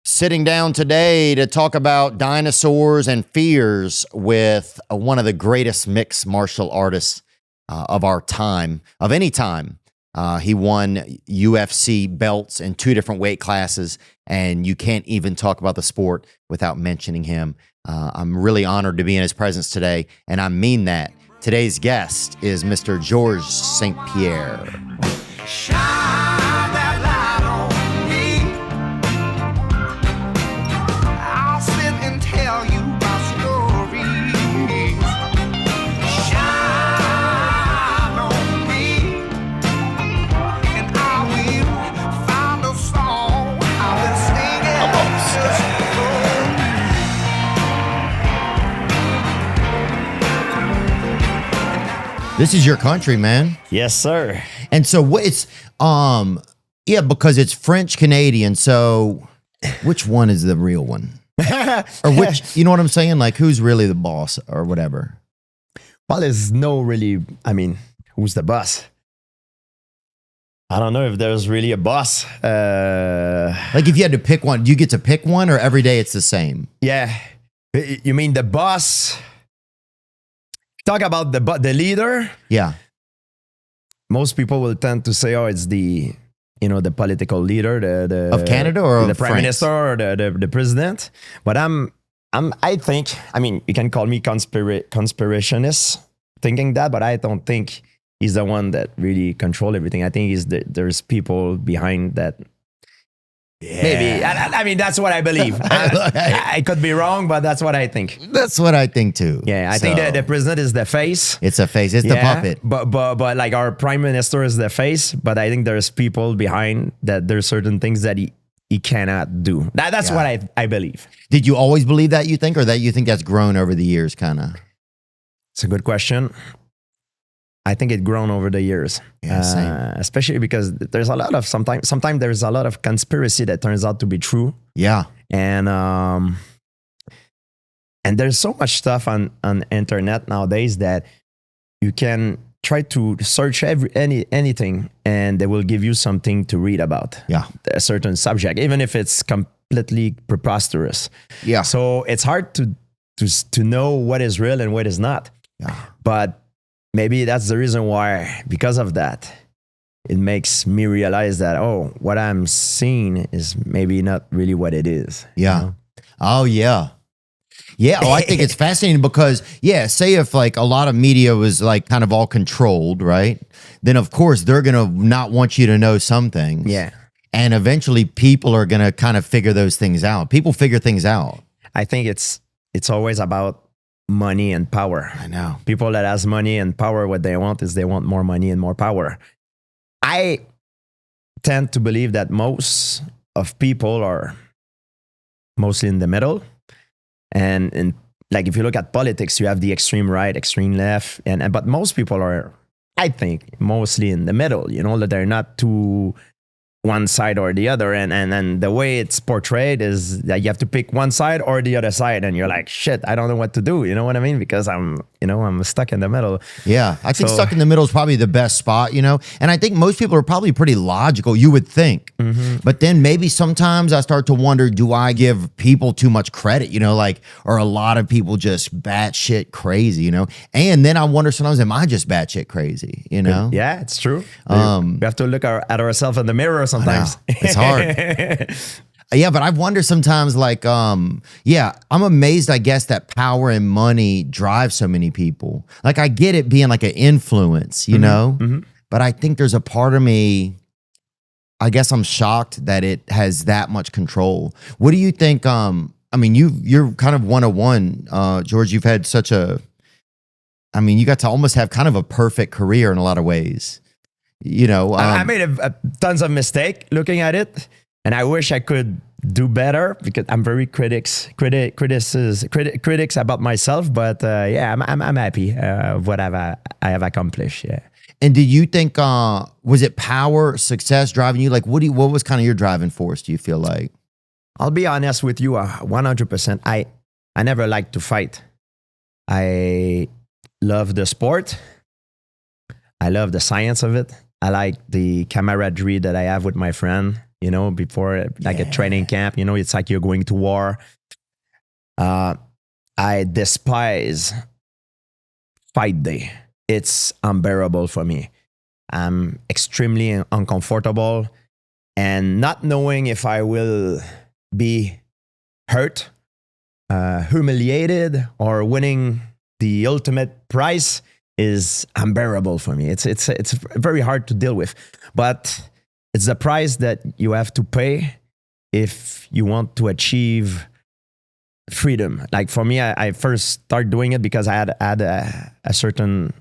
Sitting down today to talk about dinosaurs and fears with one of the greatest mixed martial artists of our time, of any time. He won UFC belts in 2 different weight classes, and you can't even talk about the sport without mentioning him. I'm really honored to be in his presence today, and I mean that. Today's guest is Mr. Georges St-Pierre. This is your country, man. Yes, sir. And so what it's because it's French Canadian. So which one is the real one? Or which, you know what I'm saying? Like who's really the boss or whatever? Well, there's no really, who's the boss? I don't know if there's really a boss. Like if you had to pick one, do you get to pick one or every day it's the same? Yeah. You mean the boss? Talk about the leader. Yeah. Most people will tend to say, "Oh, it's the political leader, the of Canada or the of prime France? minister or the president." But I think you can call me conspirationist thinking that, but I don't think he's the one that really control everything. I think there's people behind that. Yeah. Maybe. That's what I believe. I could be wrong, but that's what I think. That's what I think too. Yeah, I think that the president is the face. It's a face. It's the puppet. But like our prime minister is the face. But I think there's people behind that. There's certain things that he cannot do. That's what I believe. Did you always believe that, you think, or that you think that's grown over the years, kind of? It's a good question. I think it grown over the years, especially because there's a lot of sometimes there's a lot of conspiracy that turns out to be true. Yeah, and there's so much stuff on internet nowadays that you can try to search anything, and they will give you something to read about. Yeah, a certain subject, even if it's completely preposterous. Yeah, so it's hard to know what is real and what is not. Yeah, but maybe that's the reason why, because of that, it makes me realize that, what I'm seeing is maybe not really what it is. Yeah. You know? Oh, yeah. Yeah. Oh, I think it's fascinating because, say if like a lot of media was like kind of all controlled, right? Then of course they're going to not want you to know some things. Yeah. And eventually people are going to kind of figure those things out. People figure things out. I think it's always about money and power. I know. People that has money and power, what they want is they want more money and more power. I tend to believe that most of people are mostly in the middle. And like if you look at politics, you have the extreme right, extreme left, but most people are, I think, mostly in the middle, that they're not too one side or the other, and the way it's portrayed is that you have to pick one side or the other side, and you're like, shit, I don't know what to do. You know what I mean? Because I'm stuck in the middle. Yeah, I think stuck in the middle is probably the best spot, And I think most people are probably pretty logical, you would think. Mm-hmm. But then maybe sometimes I start to wonder, do I give people too much credit? Or a lot of people just batshit crazy, And then I wonder sometimes, am I just batshit crazy, Yeah, it's true. We have to look at ourselves in the mirror sometimes. It's hard. Yeah, but I wonder sometimes, like, I'm amazed, I guess, that power and money drive so many people. Like, I get it being like an influence, you know? Mm-hmm. But I think there's a part of me, I guess I'm shocked that it has that much control. What do you think? You're kind of 101, George. You've had such you got to almost have kind of a perfect career in a lot of ways. I made tons of mistake looking at it, and I wish I could do better because I'm very critics about myself. But I'm happy of what I have accomplished. Yeah. And did you think was it power, success driving you? Like, what was kind of your driving force? Do you feel like? I'll be honest with you, 100%. I never liked to fight. I love the sport. I love the science of it. I like the camaraderie that I have with my friend. you know, before like a training camp. You know, it's like you're going to war. I despise fight day. It's unbearable for me. I'm extremely uncomfortable, and not knowing if I will be hurt, humiliated, or winning the ultimate prize is unbearable for me. It's very hard to deal with, but it's the price that you have to pay if you want to achieve freedom. Like for me, I first started doing it because I had a certain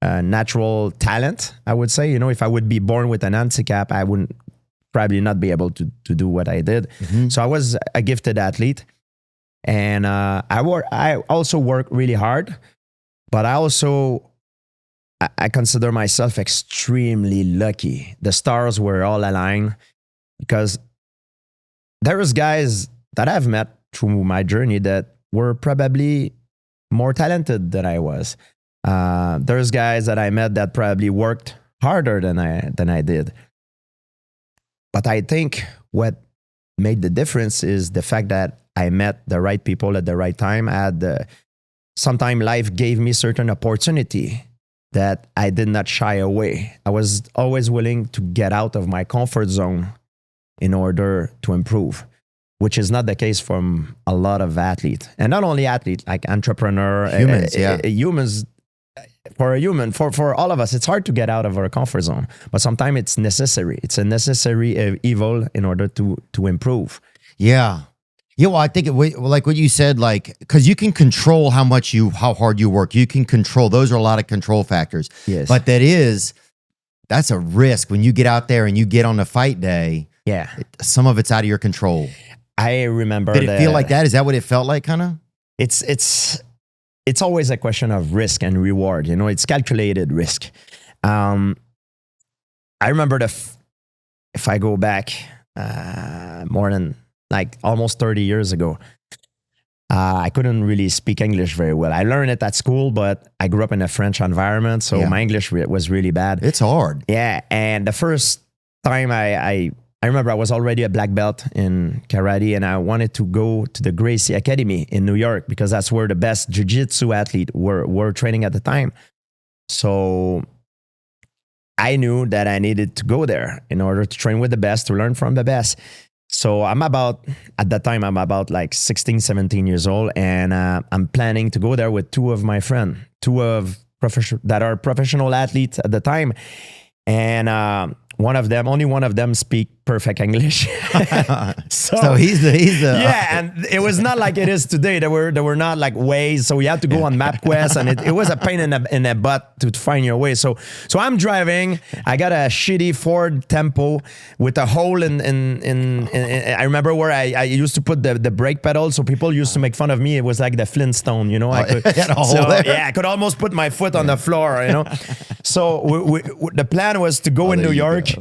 natural talent, I would say. You know, if I would be born with an handicap, I wouldn't probably not be able to do what I did. So I was a gifted athlete, and I also work really hard, but I consider myself extremely lucky. The stars were all aligned because there was guys that I've met through my journey that were probably more talented than I was. There's guys that I met that probably worked harder than I did. But I think what made the difference is the fact that I met the right people at the right time. Sometimes life gave me certain opportunity that I did not shy away. I was always willing to get out of my comfort zone in order to improve, which is not the case from a lot of athletes. And not only athletes, like entrepreneur, humans. For all of us, it's hard to get out of our comfort zone, but sometimes it's necessary. It's a necessary evil in order to improve. Yeah. Yeah, well, I think like what you said, like, because you can control how hard you work. You can control, those are a lot of control factors. Yes. But that's a risk when you get out there and you get on the fight day. Yeah. Some of it's out of your control. I remember. Did it feel like that? Is that what it felt like, kind of? It's always a question of risk and reward. You know, it's calculated risk. I remember if I go back more than like almost 30 years ago, I couldn't really speak English very well. I learned it at school, but I grew up in a French environment, so my English was really bad. It's hard. Yeah, and the first time I remember I was already a black belt in karate, and I wanted to go to the Gracie Academy in New York because that's where the best jiu-jitsu athletes were training at the time. So I knew that I needed to go there in order to train with the best, to learn from the best. So at that time, I'm about like 16, 17 years old, and I'm planning to go there with two of my friends, that are professional athletes at the time. And only one of them speak perfect English. so he's the yeah, and it was not like it is today. There were not like ways, so you had to go on MapQuest, and it was a pain in the butt to find your way. So I'm driving. I got a shitty Ford Tempo with a hole in I remember where I used to put the brake pedal, so people used to make fun of me. It was like the Flintstone, you know. I could almost put my foot on the floor, you know. So the plan was to go in New York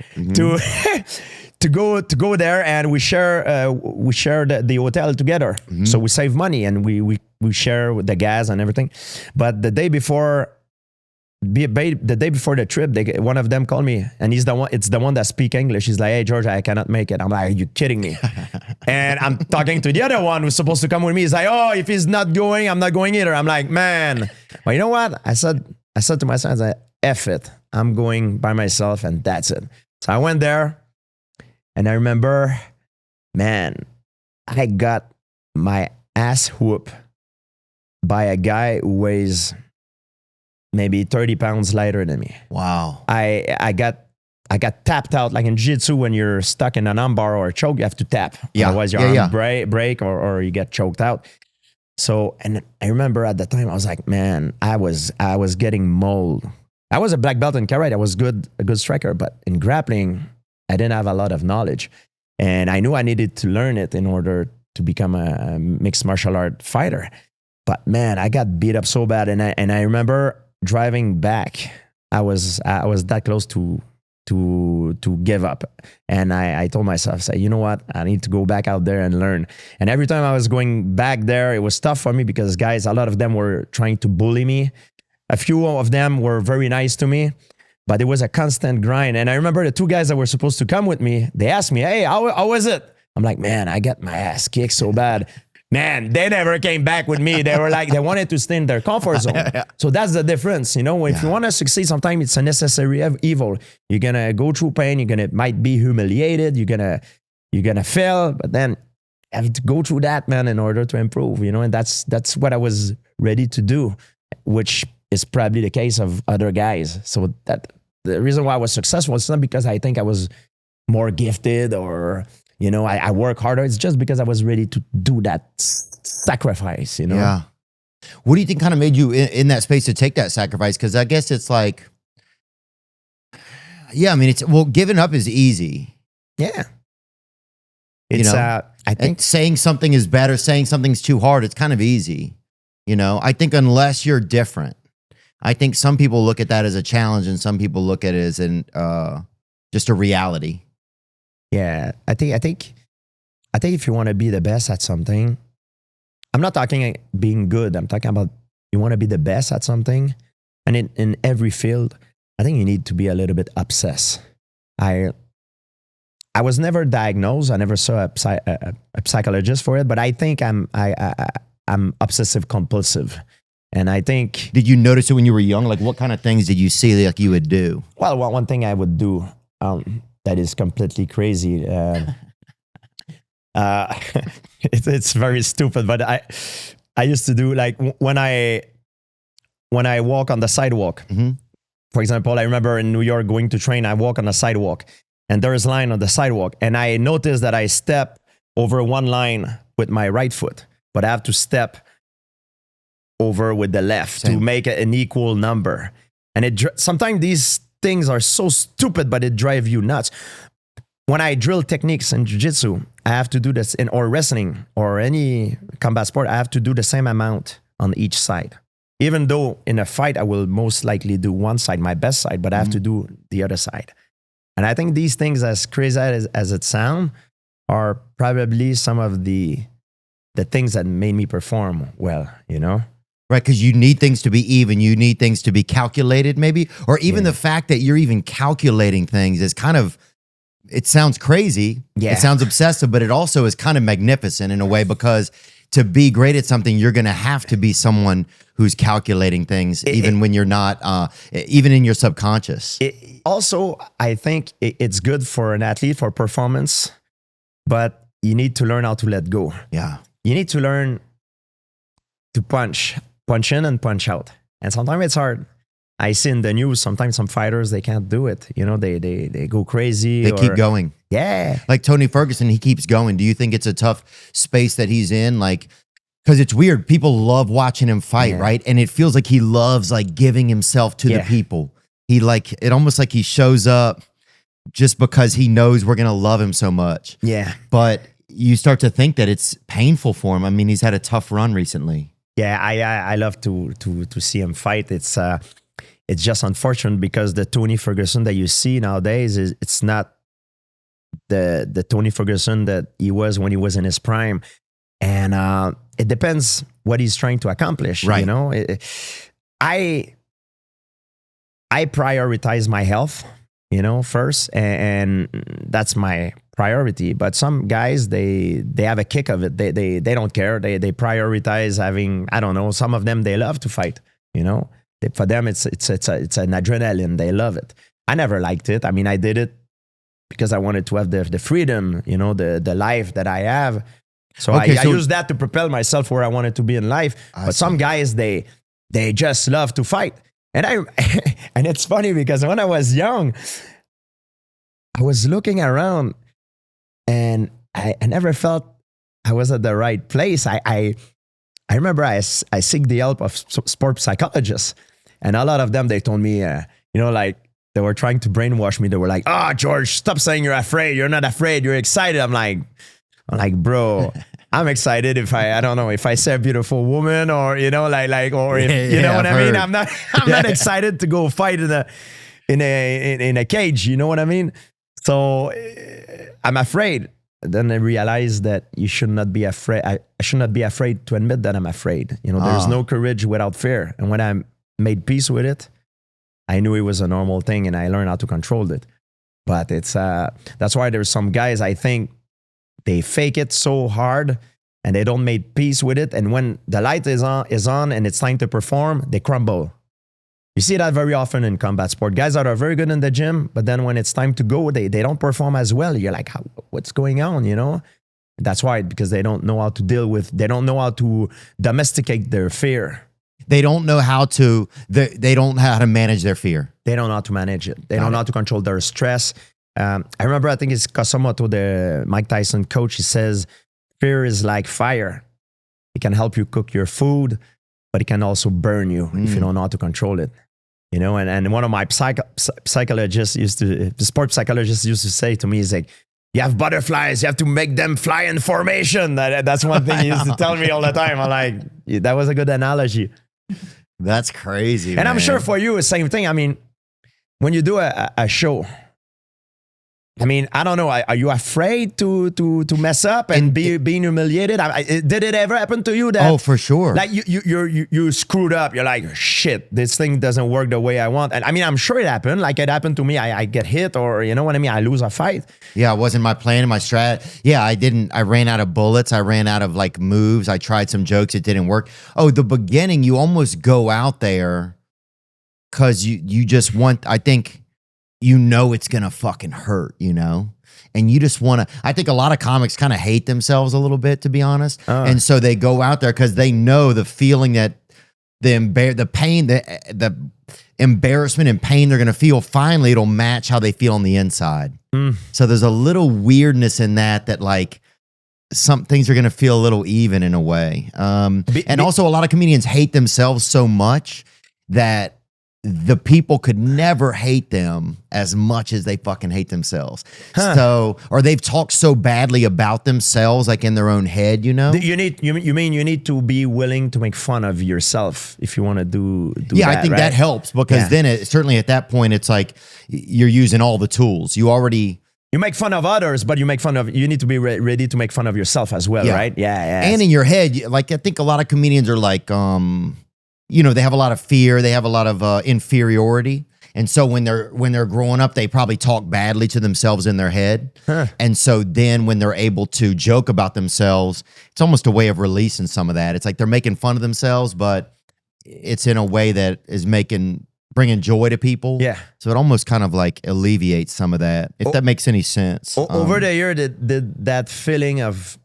to go there, and we share the hotel together. So we save money, and we share the gas and everything. But the day before the trip, one of them called me, and it's the one that speak English. He's like, "Hey, George, I cannot make it." I'm like, "Are you kidding me?" And I'm talking to the other one who's supposed to come with me. He's like, "Oh, if he's not going, I'm not going either." I'm like, "Man," but you know what? I said to myself, I said, "F it, I'm going by myself, and that's it." So I went there, and I remember, man, I got my ass whooped by a guy who weighs maybe 30 pounds lighter than me. Wow. I got tapped out. Like in jiu-jitsu, when you're stuck in an armbar or a choke, you have to tap. Yeah. Otherwise your arm break or you get choked out. So, and I remember at the time, I was like, man, I was getting mauled. I was a black belt in karate. I was a good striker, but in grappling, I didn't have a lot of knowledge. And I knew I needed to learn it in order to become a mixed martial art fighter. But man, I got beat up so bad. And I remember driving back, I was that close to give up. And I told myself, say, you know what? I need to go back out there and learn. And every time I was going back there, it was tough for me because guys, a lot of them were trying to bully me. A few of them were very nice to me, but it was a constant grind. And I remember the two guys that were supposed to come with me, they asked me, hey, how was it? I'm like, man, I got my ass kicked so bad. Man, they never came back with me. They were like, they wanted to stay in their comfort zone. So that's the difference. You know, if you want to succeed, sometimes it's a necessary evil. You're going to go through pain. Might be humiliated. You're going to fail, but then you have to go through that, man, in order to improve, you know, and that's what I was ready to do, which is probably the case of other guys. So that the reason why I was successful is not because I think I was more gifted or, you know, I work harder. It's just because I was ready to do that sacrifice, you know? Yeah. What do you think kind of made you in that space to take that sacrifice? Because I guess it's like, yeah, I mean, giving up is easy. Yeah. It's, you know, I think saying something is better, saying something's too hard, it's kind of easy. You know, I think unless you're different, I think some people look at that as a challenge and some people look at it as just a reality. Yeah, I think if you want to be the best at something, I'm not talking being good. I'm talking about you want to be the best at something, and in every field, I think you need to be a little bit obsessed. I was never diagnosed. I never saw a psychologist for it, but I think I'm obsessive compulsive, and I think. Did you notice it when you were young? Like, what kind of things did you see like you would do? Well, one thing I would do. That is completely crazy. It's very stupid, but I used to do like when I walk on the sidewalk. Mm-hmm. For example, I remember in New York going to train. I walk on the sidewalk, and there is line on the sidewalk, and I noticed that I step over one line with my right foot, but I have to step over with the left to make an equal number. And sometimes these things are so stupid, but it drives you nuts. When I drill techniques in jiu-jitsu, I have to do this or wrestling or any combat sport. I have to do the same amount on each side. Even though in a fight, I will most likely do one side, my best side, but I have to do the other side. And I think these things, as crazy as it sounds, are probably some of the things that made me perform well, you know? Right, because you need things to be even. You need things to be calculated, maybe. Or even the fact that you're even calculating things is kind of, it sounds crazy. Yeah. It sounds obsessive, but it also is kind of magnificent in a way, because to be great at something, you're going to have to be someone who's calculating things, even when you're not, even in your subconscious. Also, I think it's good for an athlete for performance, but you need to learn how to let go. Yeah. You need to learn to punch in and punch out. And sometimes it's hard. I see in the news, sometimes some fighters, they can't do it. You know, they go crazy. They keep going. Yeah. Like Tony Ferguson, he keeps going. Do you think it's a tough space that he's in? Like, because it's weird. People love watching him fight, right? And it feels like he loves like giving himself to the people. He like, it almost like he shows up just because he knows we're going to love him so much. Yeah. But you start to think that it's painful for him. I mean, he's had a tough run recently. Yeah, I love to see him fight. It's just unfortunate because the Tony Ferguson that you see nowadays it's not the Tony Ferguson that he was when he was in his prime, and it depends what he's trying to accomplish. Right. You know, I prioritize my health, you know, first, and that's my priority. But some guys, they have a kick of it. They don't care. They prioritize having, I don't know, some of them, they love to fight, you know. For them, it's an adrenaline. They love it. I never liked it. I mean, I did it because I wanted to have the freedom, you know, the life that I have. So I use that to propel myself where I wanted to be in life. But some guys, they just love to fight. And and it's funny because when I was young, I was looking around and I never felt I was at the right place. I remember I seek the help of sport psychologists, and a lot of them, they told me, you know, like they were trying to brainwash me. They were like, "Oh, George, stop saying you're afraid. You're not afraid. You're excited." I'm like, bro, I'm excited if I don't know, if I say a beautiful woman or, you know, or if, you know what I mean? I'm not excited to go fight in a cage. You know what I mean? So I'm afraid. Then I realized that you should not be afraid. I should not be afraid to admit that I'm afraid. You know, there's no courage without fear. And when I made peace with it, I knew it was a normal thing, and I learned how to control it. But it's that's why there's some guys, I think, they fake it so hard and they don't make peace with it. And when the light is on and it's time to perform, they crumble. You see that very often in combat sport. Guys that are very good in the gym, but then when it's time to go, they don't perform as well. You're like, what's going on, you know? That's why, because they don't know how to they don't know how to domesticate their fear. They don't know how to, they don't know how to manage their fear. They don't know how to manage it. They don't know how to control their stress. I remember, I think it's Kasamoto, the Mike Tyson coach. He says, fear is like fire. It can help you cook your food, but it can also burn you if you don't know how to control it. You know, and one of my psychologists the sport psychologist used to say to me, he's like, you have butterflies, you have to make them fly in formation. That's one thing he used to tell me all the time. I'm like, that was a good analogy. That's crazy, And man. I'm sure for you, it's the same thing. I mean, when you do a show, I mean, I don't know. Are you afraid to mess up and being humiliated? Did it ever happen to you that? Oh, for sure. Like you screwed up. You're like, shit, this thing doesn't work the way I want. And I mean, I'm sure it happened. Like it happened to me. I get hit, or you know what I mean. I lose a fight. Yeah, it wasn't my plan and my strat. Yeah, I ran out of bullets. I ran out of like moves. I tried some jokes. It didn't work. Oh, the beginning, you almost go out there because you just want, I think, you know it's going to fucking hurt, you know? And you just want to, I think a lot of comics kind of hate themselves a little bit, to be honest. And so they go out there because they know the feeling that the pain, the embarrassment and pain they're going to feel, finally it'll match how they feel on the inside. So there's a little weirdness in that like some things are going to feel a little even in a way. And also a lot of comedians hate themselves so much that the people could never hate them as much as they fucking hate themselves. So, or they've talked so badly about themselves, like in their own head, you know? You mean you need to be willing to make fun of yourself if you want to do yeah, that, I think right? that helps because then certainly at that point, it's like you're using all the tools. You make fun of others, but you need to be ready to make fun of yourself as well, right? Yeah. And in your head, like I think a lot of comedians are like, you know, they have a lot of fear. They have a lot of inferiority. And so when they're growing up, they probably talk badly to themselves in their head. And so then when they're able to joke about themselves, it's almost a way of releasing some of that. It's like they're making fun of themselves, but it's in a way that is bringing joy to people. Yeah. So it almost kind of like alleviates some of that, if that makes any sense. Over the year, did that feeling of...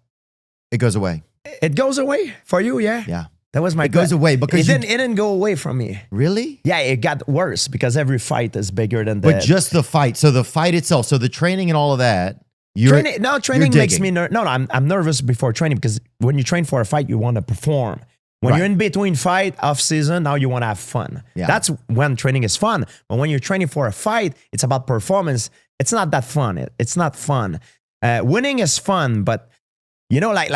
It goes away. It goes away for you, yeah? Yeah. That was my... It goes away because it didn't go away from me. Really? Yeah, it got worse because every fight is bigger than the... But just the fight. So the fight itself. So the training and all of that. Training makes me nervous. No, I'm nervous before training because when you train for a fight, you want to perform. When you're in between fight, off season, now you want to have fun. Yeah. That's when training is fun. But when you're training for a fight, it's about performance. It's not that fun. It's not fun. Winning is fun, but you know, like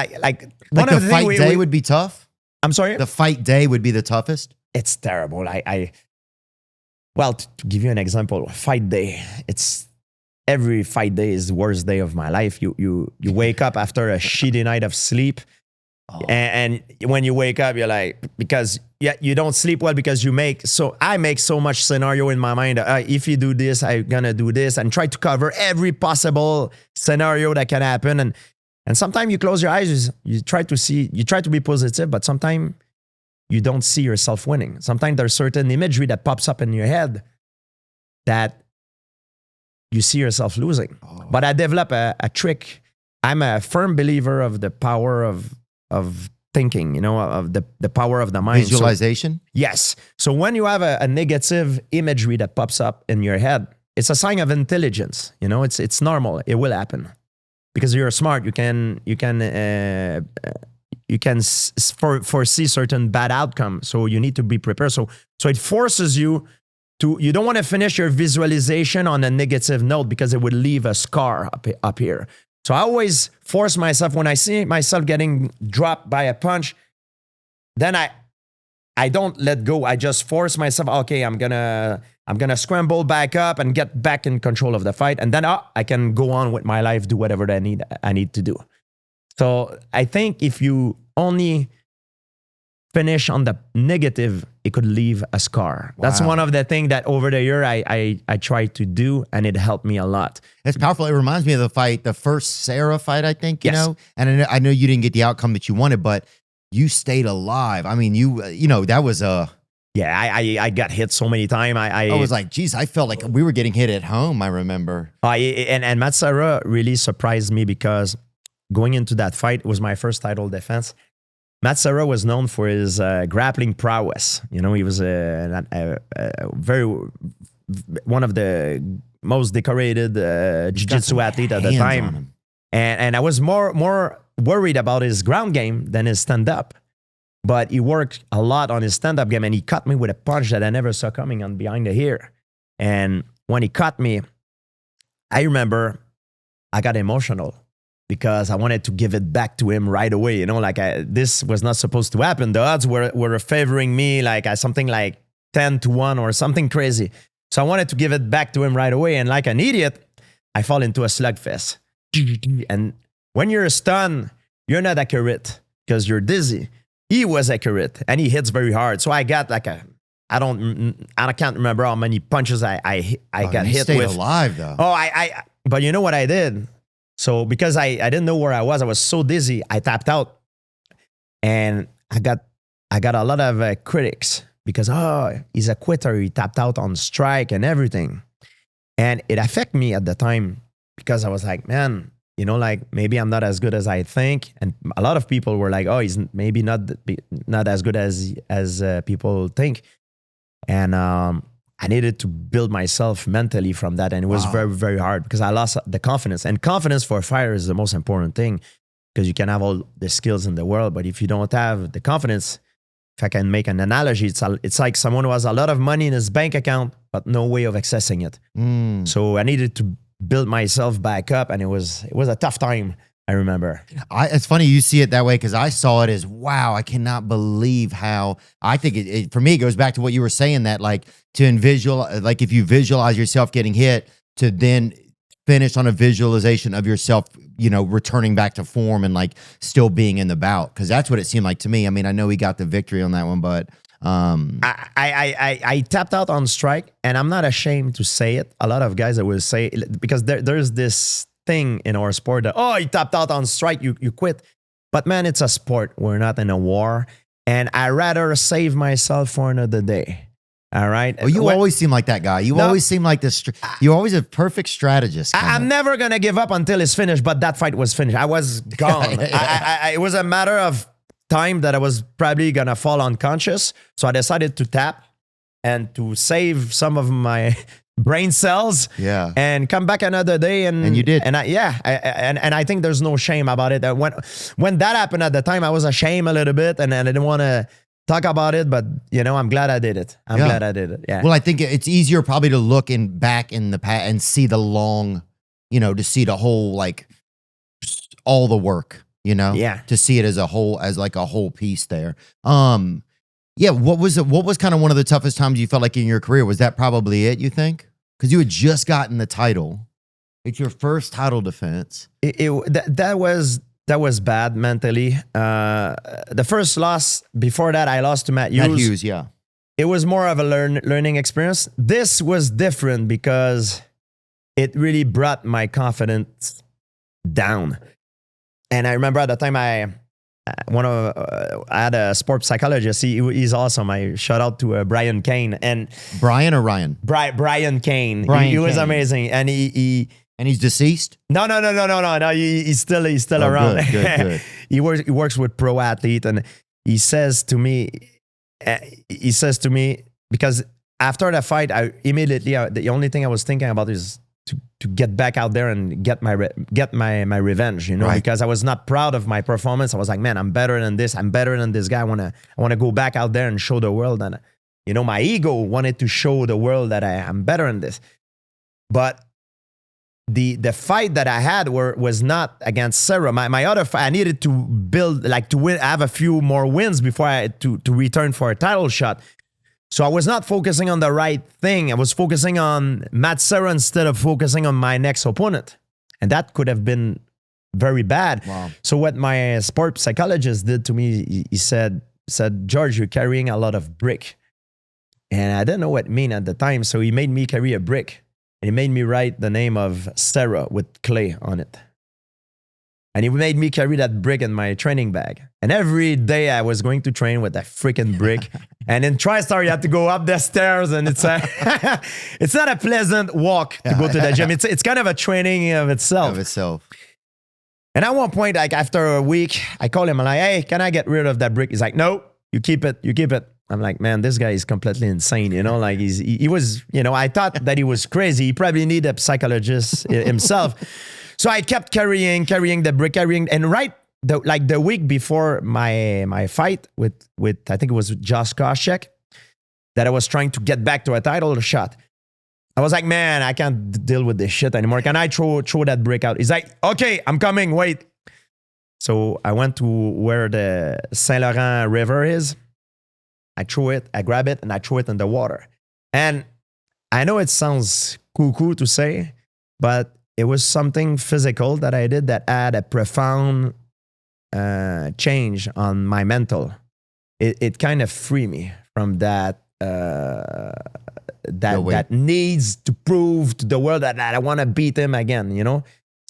one of the fight day would be tough. I'm sorry? The fight day would be the toughest? It's terrible. Well, to give you an example, fight day, every fight day is the worst day of my life. You wake up after a shitty night of sleep. And when you wake up, you're like, because you don't sleep well because I make so much scenario in my mind. If you do this, I'm going to do this, and try to cover every possible scenario that can happen. And sometimes you close your eyes, you try to be positive, but sometimes you don't see yourself winning. Sometimes there's certain imagery that pops up in your head that you see yourself losing. But I develop a trick. I'm a firm believer of the power of thinking, you know, of the power of the mind. Visualization? Yes. So when you have a negative imagery that pops up in your head, it's a sign of intelligence. You know, it's normal. It will happen. Because you're smart, you can foresee certain bad outcomes. So you need to be prepared. So it forces you to. You don't want to finish your visualization on a negative note because it would leave a scar up here. So I always force myself when I see myself getting dropped by a punch. Then I don't let go. I just force myself. Okay, I'm gonna scramble back up and get back in control of the fight, and then I can go on with my life, do whatever I need to do. So I think if you only finish on the negative, it could leave a scar. That's Wow. one of the things that over the year I try to do, and it helped me a lot. It's powerful. It reminds me of the fight, the first Serra fight, I think, you Yes. know? And I know you didn't get the outcome that you wanted, but you stayed alive. I mean, you know, that was Yeah, I got hit so many times. I was like, geez, I felt like we were getting hit at home, I remember. And Matt Serra really surprised me because going into that fight, it was my first title defense. Matt Serra was known for his grappling prowess. You know, he was a very one of the most decorated jiu-jitsu athlete at the hands on time. him. And I was more worried about his ground game than his stand-up. But he worked a lot on his stand-up game, and he cut me with a punch that I never saw coming on behind the ear. And when he cut me, I remember I got emotional because I wanted to give it back to him right away. You know, like this was not supposed to happen. The odds were favoring me like something like 10-1 or something crazy. So I wanted to give it back to him right away. And like an idiot, I fall into a slugfest. And when you're stunned, you're not accurate because you're dizzy. He was accurate and he hits very hard. So I got like I can't remember how many punches I got hit stayed with. alive though. But you know what I did? So because I didn't know where I was so dizzy, I tapped out, and I got a lot of critics because he's a quitter. He tapped out on strike and everything, and it affected me at the time because I was like, man, you know, like maybe I'm not as good as I think, and a lot of people were like, oh, he's maybe not as good as people think, and I needed to build myself mentally from that. And it was very, very hard because I lost the confidence. And confidence for a fighter is the most important thing because you can have all the skills in the world. But if you don't have the confidence, if I can make an analogy, it's like someone who has a lot of money in his bank account, but no way of accessing it. So I needed to build myself back up. And it was a tough time, I remember. It's funny you see it that way because I saw it as, wow, I cannot believe how, I think it for me, it goes back to what you were saying that like like if you visualize yourself getting hit to then finish on a visualization of yourself, you know, returning back to form and like still being in the bout. Cause that's what it seemed like to me. I mean, I know he got the victory on that one, but I tapped out on strike, and I'm not ashamed to say it. A lot of guys that will say, because there's this thing in our sport that, you tapped out on strike, you quit. But man, it's a sport. We're not in a war. And I rather save myself for another day. All right. Well, you always seem like that guy. You always seem like this. You're always a perfect strategist. I'm never going to give up until it's finished, but that fight was finished. I was gone. It was a matter of time that I was probably going to fall unconscious. So I decided to tap and to save some of my brain cells, and come back another day, and you did, and I think there's no shame about it. When that happened at the time, I was ashamed a little bit, and I didn't want to talk about it, but you know, I'm glad I did it. I'm glad I did it. Yeah. Well, I think it's easier probably to look back in the past and see the long, you know, to see the whole like all the work, you know, to see it as a whole, as like a whole piece there. What was kind of one of the toughest times you felt like in your career? Was that probably it, you think? Because you had just gotten the title. It's your first title defense. That was bad mentally. The first loss before that, I lost to Matt Hughes. Matt Hughes, yeah. It was more of a learning experience. This was different because it really brought my confidence down. And I remember at the time I had a sports psychologist. He's awesome. I shout out to Brian Kane. And Brian or Ryan? Brian Kane. He was amazing. And and he's deceased? No. He's still around. Good. He works with pro athlete, and he says to me, because after the fight, I immediately the only thing I was thinking about is to get back out there and get my revenge, you know, because I was not proud of my performance. I was like, man, I'm better than this. I'm better than this guy. I want to go back out there and show the world. And you know, my ego wanted to show the world that I'm better than this. But the fight that I had was not against Serra. My other fight, I needed to build, like, to win, have a few more wins before to return for a title shot. So I was not focusing on the right thing. I was focusing on Matt Serra instead of focusing on my next opponent. And that could have been very bad. Wow. So what my sports psychologist did to me, he said, said, George, you're carrying a lot of brick. And I didn't know what it meant at the time. So he made me carry a brick. And he made me write the name of Serra with clay on it. And he made me carry that brick in my training bag. And every day I was going to train with that freaking brick. And in TriStar, you have to go up the stairs. And it's it's not a pleasant walk to go to the gym. It's kind of a training of itself. And at one point, like after a week, I call him. I'm like, hey, can I get rid of that brick? He's like, no, you keep it. You keep it. I'm like, man, this guy is completely insane. You know, like he was, you know, I thought that he was crazy. He probably needed a psychologist himself. So I kept carrying the brick, and the week before my fight with I think it was Josh Koscheck, that I was trying to get back to a title shot. I was like, man, I can't deal with this shit anymore. Can I throw that brick out? He's like, okay, I'm coming, wait. So I went to where the Saint Laurent River is. I threw it, I grab it, and I throw it in the water. And I know it sounds cuckoo to say, but it was something physical that I did that had a profound change on my mental. It kind of freed me from that needs to prove to the world that I want to beat him again, you know?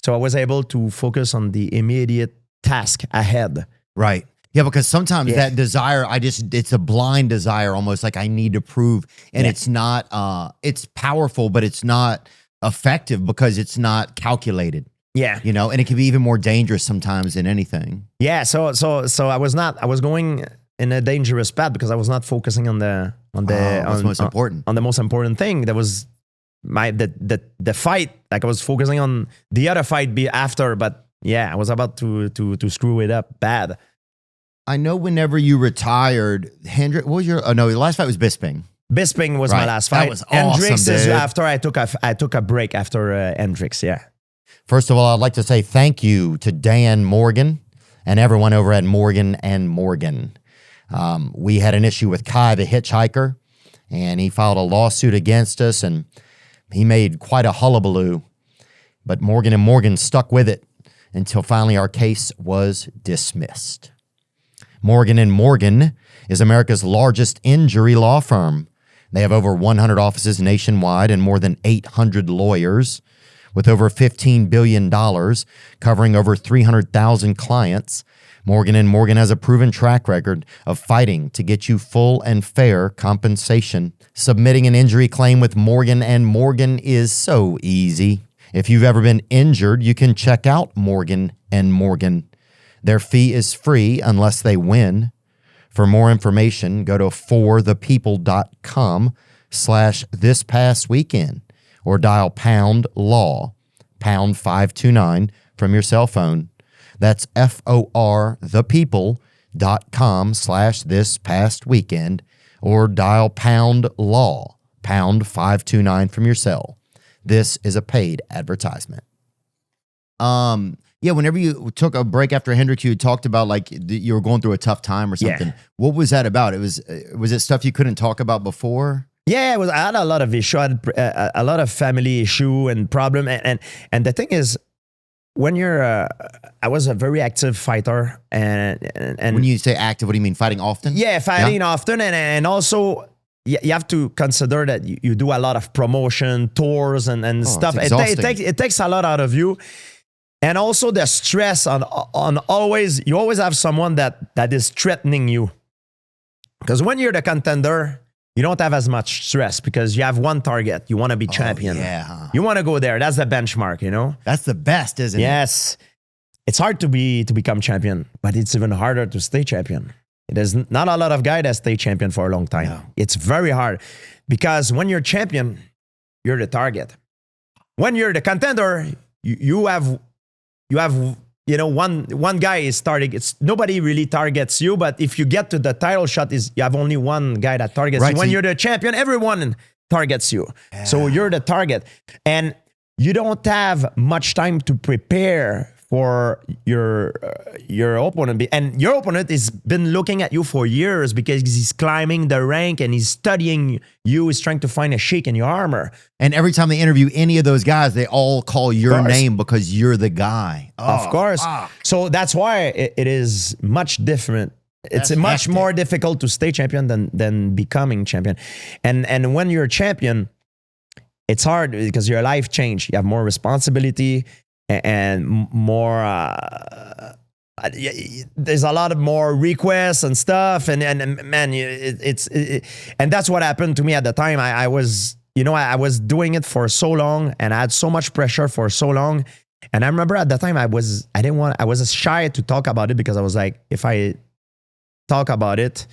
So I was able to focus on the immediate task ahead. Right. Yeah, because sometimes that desire, it's a blind desire almost, like I need to prove. And it's not, it's powerful, but it's not effective because it's not calculated. Yeah. You know, and it can be even more dangerous sometimes than anything. Yeah. So I was going in a dangerous path because I was not focusing on the most important. On the most important thing. That was the fight. Like I was focusing on the other fight after, but yeah, I was about to screw it up bad. I know whenever you retired, Hendrick, what was your, oh no, the last fight was Bisping. Bisping was my last fight. That was awesome, Hendricks dude. is after I took a break after Hendricks, yeah. First of all, I'd like to say thank you to Dan Morgan and everyone over at Morgan & Morgan. We had an issue with Kai the hitchhiker, and he filed a lawsuit against us, and he made quite a hullabaloo. But Morgan & Morgan stuck with it until finally our case was dismissed. Morgan & Morgan is America's largest injury law firm. They have over 100 offices nationwide and more than 800 lawyers with over $15 billion, covering over 300,000 clients. Morgan & Morgan has a proven track record of fighting to get you full and fair compensation. Submitting an injury claim with Morgan & Morgan is so easy. If you've ever been injured, you can check out Morgan & Morgan. Their fee is free unless they win. For more information, go to forthepeople.com/thispastweekend or dial #law, #529 from your cell phone. That's forthepeople.com/thispastweekend or dial #law, #529 from your cell. This is a paid advertisement. Yeah, whenever you took a break after Hendricks, you talked about like you were going through a tough time or something. Yeah. What was that about? Was it stuff you couldn't talk about before? Yeah, I had a lot of issue, I had a lot of family issue and problem, and the thing is, when you're, I was a very active fighter, and when you say active, what do you mean? Fighting often? Yeah, fighting often, and also you have to consider that you do a lot of promotion tours and stuff. It takes a lot out of you. And also the stress on you always have someone that is threatening you. Because when you're the contender, you don't have as much stress because you have one target. You want to be champion. Yeah. You want to go there. That's the benchmark, you know? That's the best, isn't it? Yes. It's hard to become champion, but it's even harder to stay champion. There's not a lot of guys that stay champion for a long time. No. It's very hard because when you're champion, you're the target. When you're the contender, you have one guy is starting. Nobody really targets you, but if you get to the title shot, you have only one guy that targets you. When you're the champion, everyone targets you. Yeah. So you're the target, and you don't have much time to prepare for your opponent. And your opponent has been looking at you for years because he's climbing the rank and he's studying you. He's trying to find a shake in your armor. And every time they interview any of those guys, they all call your name because you're the guy. Of course. So that's why it is much different it's That's much hectic. more difficult to stay champion than becoming champion. And when you're a champion, it's hard because your life changed. You have more responsibility and more. There's a lot of more requests and stuff, and man, and that's what happened to me at the time. I was, I was doing it for so long, and I had so much pressure for so long. And I remember at the time I was shy to talk about it because I was like, if I talk about it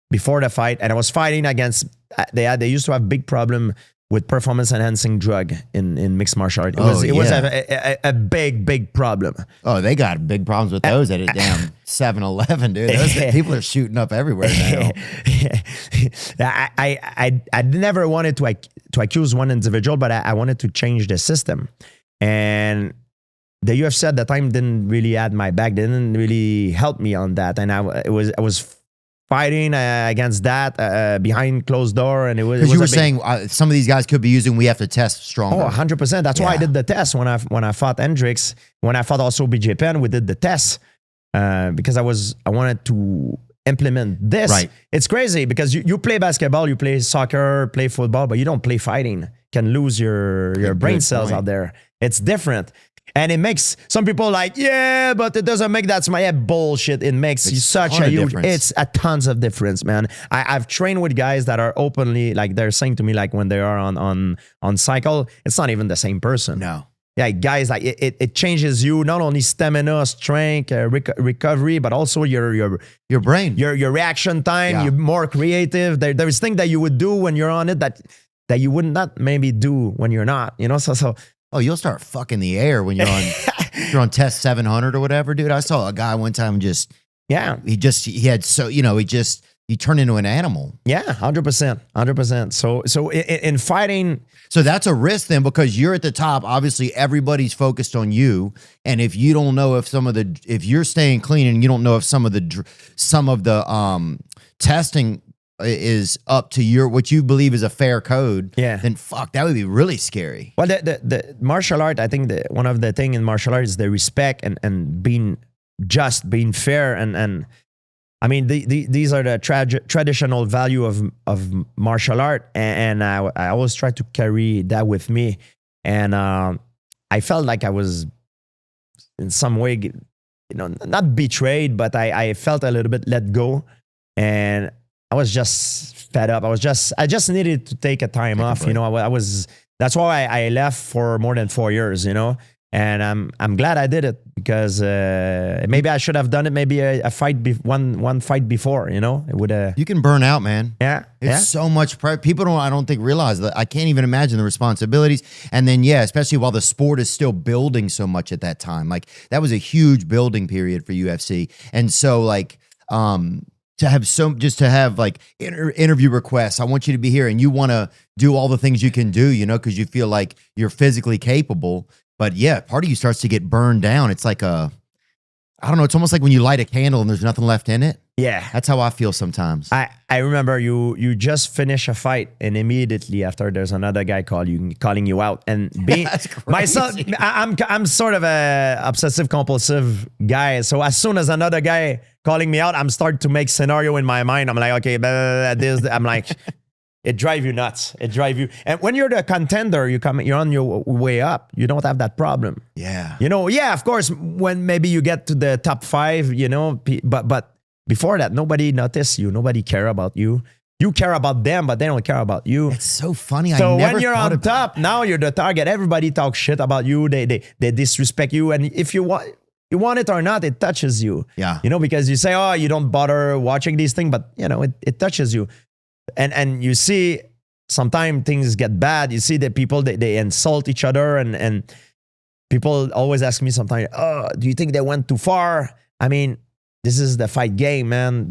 before the fight, and I was fighting against, they used to have big problem with performance enhancing drug in mixed martial art. It was a big problem. Oh, they got big problems with those at a damn 7-Eleven, dude. Those people are shooting up everywhere now. I never wanted to accuse one individual, but I wanted to change the system. And the UFC at the time didn't really add my back. They didn't really help me on that. And I was fighting against that behind closed door, and it was. Because you were saying some of these guys could be using. We have to test stronger. Oh, 100%. That's why I did the test when I fought Hendricks. When I fought also BJ Penn, we did the test because I wanted to implement this. Right. It's crazy because you play basketball, you play soccer, play football, but you don't play fighting. You can lose your brain cells out there. It's different. And it makes some people like, yeah, but it doesn't make that smart. Yeah, bullshit. It makes such a huge, it's a tons of difference, man. I've trained with guys that are openly, like they're saying to me, like when they are on cycle, it's not even the same person. No. Yeah, guys, like it changes you, not only stamina, strength, recovery, but also your brain, your reaction time. Yeah. You're more creative. There's things that you would do when you're on it that you would not maybe do when you're not, So oh, you'll start fucking the air when you're on you're on test 700 or whatever, dude. I saw a guy one time he turned into an animal. Yeah, 100%. So in fighting, so that's a risk then, because you're at the top. Obviously, everybody's focused on you, and if you don't know if you're staying clean and you don't know if some of the testing is up to what you believe is a fair code, then fuck, that would be really scary. Well, the martial art, I think one of the thing in martial art is the respect and being just, being fair, and I mean these are the traditional value of martial art, and I always try to carry that with me, and I felt like I was in some way, not betrayed, but I felt a little bit let go, and I was just fed up. I just needed to take a time off. That's why I left for more than 4 years, and I'm glad I did it because maybe I should have done it. Maybe a fight, one fight before, it would. You can burn out, man. Yeah. It's so much pressure. People I don't think realize that. I can't even imagine the responsibilities. And then, especially while the sport is still building so much at that time, like that was a huge building period for UFC. And so like, to have like interview requests. I want you to be here, and you want to do all the things you can do, because you feel like you're physically capable. But part of you starts to get burned down. It's like I don't know. It's almost like when you light a candle and there's nothing left in it. Yeah, that's how I feel sometimes. I remember you just finish a fight, and immediately after there's another guy calling you out, and myself, I'm sort of a obsessive compulsive guy. So as soon as another guy calling me out, I'm starting to make scenario in my mind. I'm like, okay, I'm like, it drives you nuts. It drives you. And when you're the contender, you're on your way up. You don't have that problem. Yeah. Of course, when maybe you get to the top 5, but before that, nobody noticed you. Nobody care about you. You care about them, but they don't care about you. It's so funny. So when you're on top, now you're the target. Everybody talks shit about you. They disrespect you. And if you want it or not, it touches you. Yeah. Because you say, oh, you don't bother watching these things, but it touches you. And you see sometimes things get bad. You see that people, they insult each other, and people always ask me sometimes, oh, do you think they went too far? I mean, this is the fight game, man.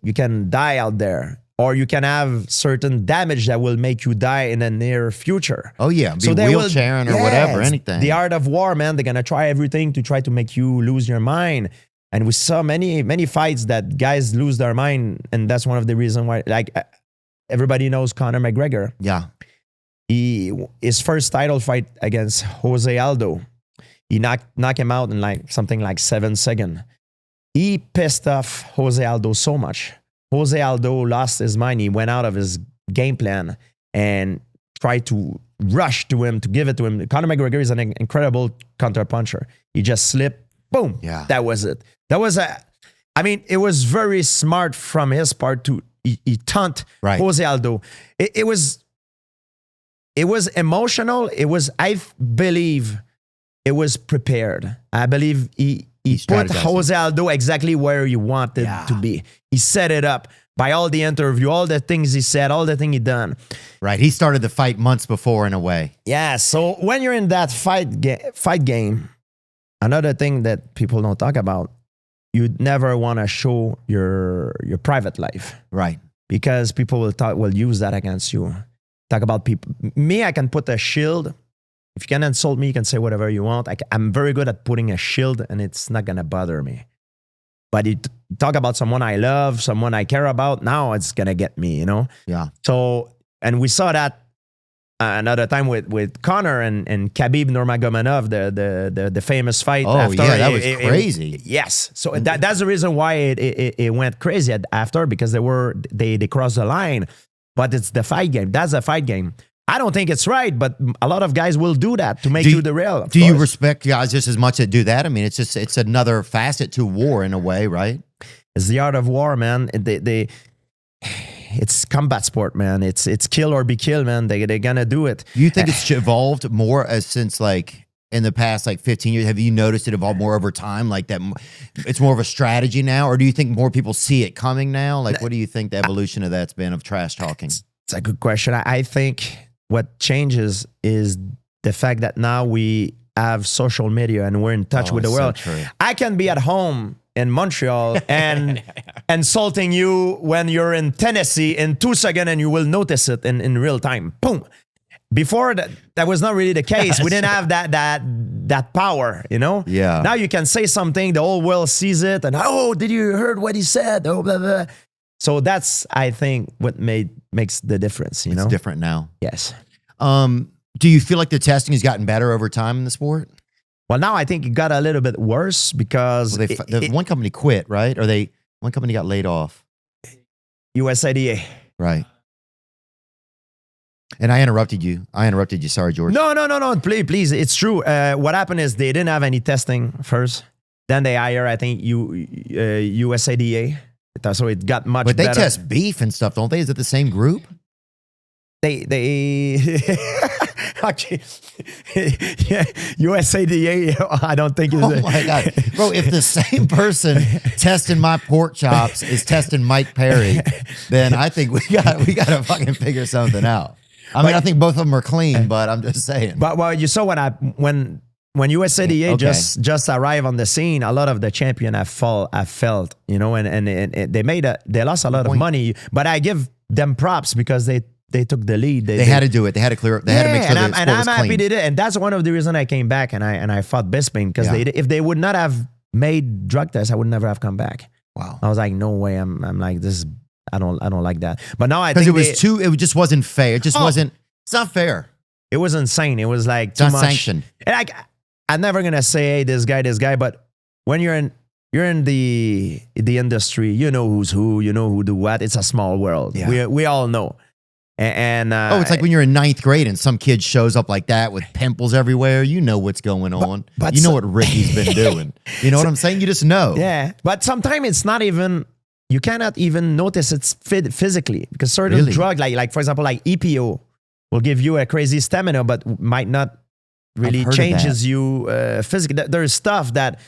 You can die out there, or you can have certain damage that will make you die in the near future. Oh yeah, wheelchairing or whatever, anything. The art of war, man. They're gonna try everything to try to make you lose your mind. And we saw many fights that guys lose their mind, and that's one of the reasons why. Like everybody knows Conor McGregor. Yeah, his first title fight against Jose Aldo, he knocked him out in something like 7 seconds. he pissed off Jose Aldo so much. Jose Aldo lost his mind. He went out of his game plan and tried to rush to him, to give it to him. Conor McGregor is an incredible counterpuncher. He just slipped, boom. Yeah. That was it. It was very smart from his part to he taunt Jose Aldo. It was emotional. I believe it was prepared. I believe he put Jose Aldo exactly where he wanted to be. He set it up by all the interview, all the things he said, all the things he done. Right. He started the fight months before in a way. Yeah. So when you're in that fight game, another thing that people don't talk about, you never want to show your private life. Right. Because people will use that against you. Talk about people. Me, I can put a shield. If you can insult me, you can say whatever you want. I'm very good at putting a shield, and it's not going to bother me. But you talk about someone I love, someone I care about, now it's going to get me, you know? Yeah. So, and we saw that another time with Conor and Khabib Nurmagomedov, the famous fight. Oh, after. yeah, that was crazy. Yes. So that's the reason why it went crazy after, because they crossed the line. But it's the fight game. That's a fight game. I don't think it's right, but a lot of guys will do that to make you the real. Do you respect guys just as much that do that? I mean, it's another facet to war in a way, right? It's the art of war, man. It's combat sport, man. It's kill or be killed, man. They're gonna do it. You think it's evolved more since like in the past like 15 years? Have you noticed it evolve more over time? Like that, it's more of a strategy now, or do you think more people see it coming now? Like, what do you think the evolution of that's been of trash talking? It's a good question. I think what changes is the fact that now we have social media and we're in touch with the world. So true. I can be at home in Montreal and insulting you when you're in Tennessee in 2 seconds, and you will notice it in real time. Boom. Before that was not really the case. We didn't have that power, you know? Yeah. Now you can say something, the whole world sees it, and did you heard what he said? Oh, blah, blah. So that's, I think, what makes the difference, you know? It's different now. Yes. Do you feel like the testing has gotten better over time in the sport? Well, now I think it got a little bit worse because one company quit, right? Or one company got laid off. USADA. Right. And I interrupted you. Sorry, George. No. Please. It's true. What happened is they didn't have any testing first. Then they hire, I think, USADA. So it got much better. But they test beef and stuff, don't they? Is it the same group? They okay. Yeah, USADA, I don't think. Oh my God. Bro, if the same person testing my pork chops is testing Mike Perry, then I think we got to fucking figure something out. I think both of them are clean, but I'm just saying. But well, you saw when USADA just arrived on the scene, a lot of the champion have felt, you know, and they lost a lot of money. But I give them props because they took the lead. They had to do it. They had to clear up. They had to make sure and I'm happy they did. And that's one of the reasons I came back and I fought Bisping, because if they would not have made drug tests, I would never have come back. Wow. I was like, no way. I'm like, this. I don't like that. But now I think it just wasn't fair. It just wasn't. It's not fair. It was insane. It was like too much sanctioned. And I'm never gonna say, hey, this guy. But when you're in the industry, you know who's who. You know who do what. It's a small world. Yeah. We all know. And it's like when you're in 9th grade and some kid shows up like that with pimples everywhere. You know what's going on. But you know what Ricky's been doing. You know what I'm saying? You just know. Yeah. But sometimes it's not even. You cannot even notice it's physically, because certain drug, like for example, like EPO, will give you a crazy stamina, but might not really changes you physically. There's stuff that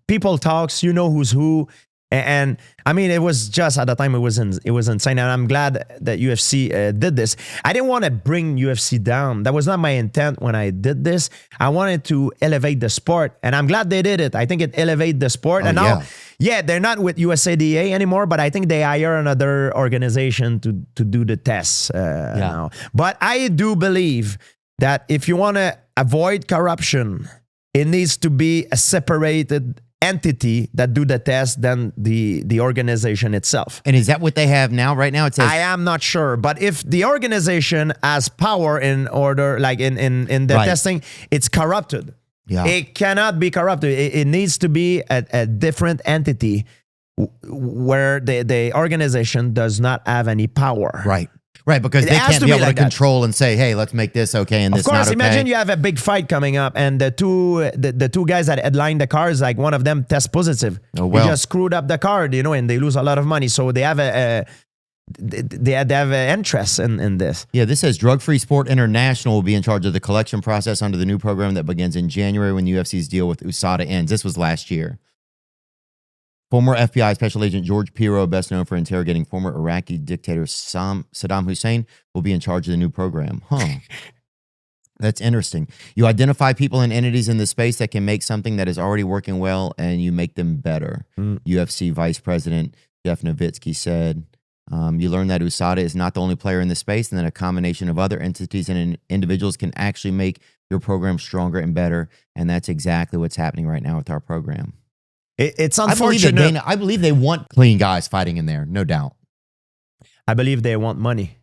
people talks. You know who's who. And I mean, it was just at the time it was insane, and I'm glad that UFC did this. I didn't want to bring UFC down. That was not my intent when I did this. I wanted to elevate the sport, and I'm glad they did it. I think it elevated the sport. And now, they're not with USADA anymore, but I think they hire another organization to do the tests now. But I do believe that if you want to avoid corruption, it needs to be a separated entity that do the test than the organization itself. And is that what they have now? Right now, it says. I am not sure, but if the organization has power in order, like in the testing, it's corrupted. Yeah. It cannot be corrupt. It needs to be a different entity where the organization does not have any power. Right. Right, because It they has can't to be be able like to that. control and say, hey, let's make this okay and Of this not course, okay. imagine you have a big fight coming up, and the two guys that headline the cars, like one of them test positive. Oh, well. He just screwed up the card, and they lose a lot of money. So they have they have an interest in this. Yeah, this says Drug-Free Sport International will be in charge of the collection process under the new program that begins in January when UFC's deal with USADA ends. This was last year. Former FBI Special Agent Georges St-Pierre, best known for interrogating former Iraqi dictator Saddam Hussein, will be in charge of the new program. Huh. That's interesting. You identify people and entities in the space that can make something that is already working well, and you make them better. UFC Vice President Jeff Nowitzki said, you learn that USADA is not the only player in the space, and that a combination of other entities and individuals can actually make your program stronger and better. And that's exactly what's happening right now with our program. It's I unfortunate. I believe they want clean guys fighting in there, no doubt. I believe they want money.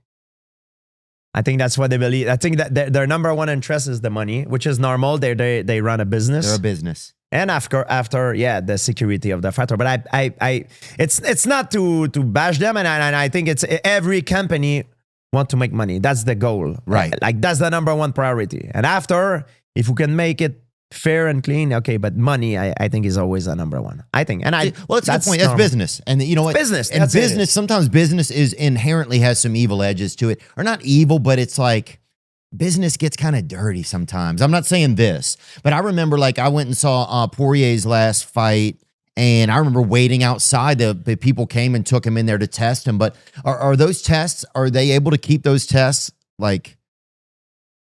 I think that's what they believe. I think that their number one interest is the money, which is normal. They run a business. They're a business. And after the security of the fighter. But it's not to bash them, and I think it's every company want to make money. That's the goal, Right? Like that's the number one priority. And after, if we can make it fair and clean, okay. But money, I think, is always the number one. I think, and well, it's a good point. That's normal. business, and you know what? Business, and that's business. Sometimes business is inherently has some evil edges to it, or not evil, but it's like business gets kind of dirty sometimes. I'm not saying this, but I remember like I went and saw Poirier's last fight, and I remember waiting outside. The people came and took him in there to test him. But are those tests? Are they able to keep those tests like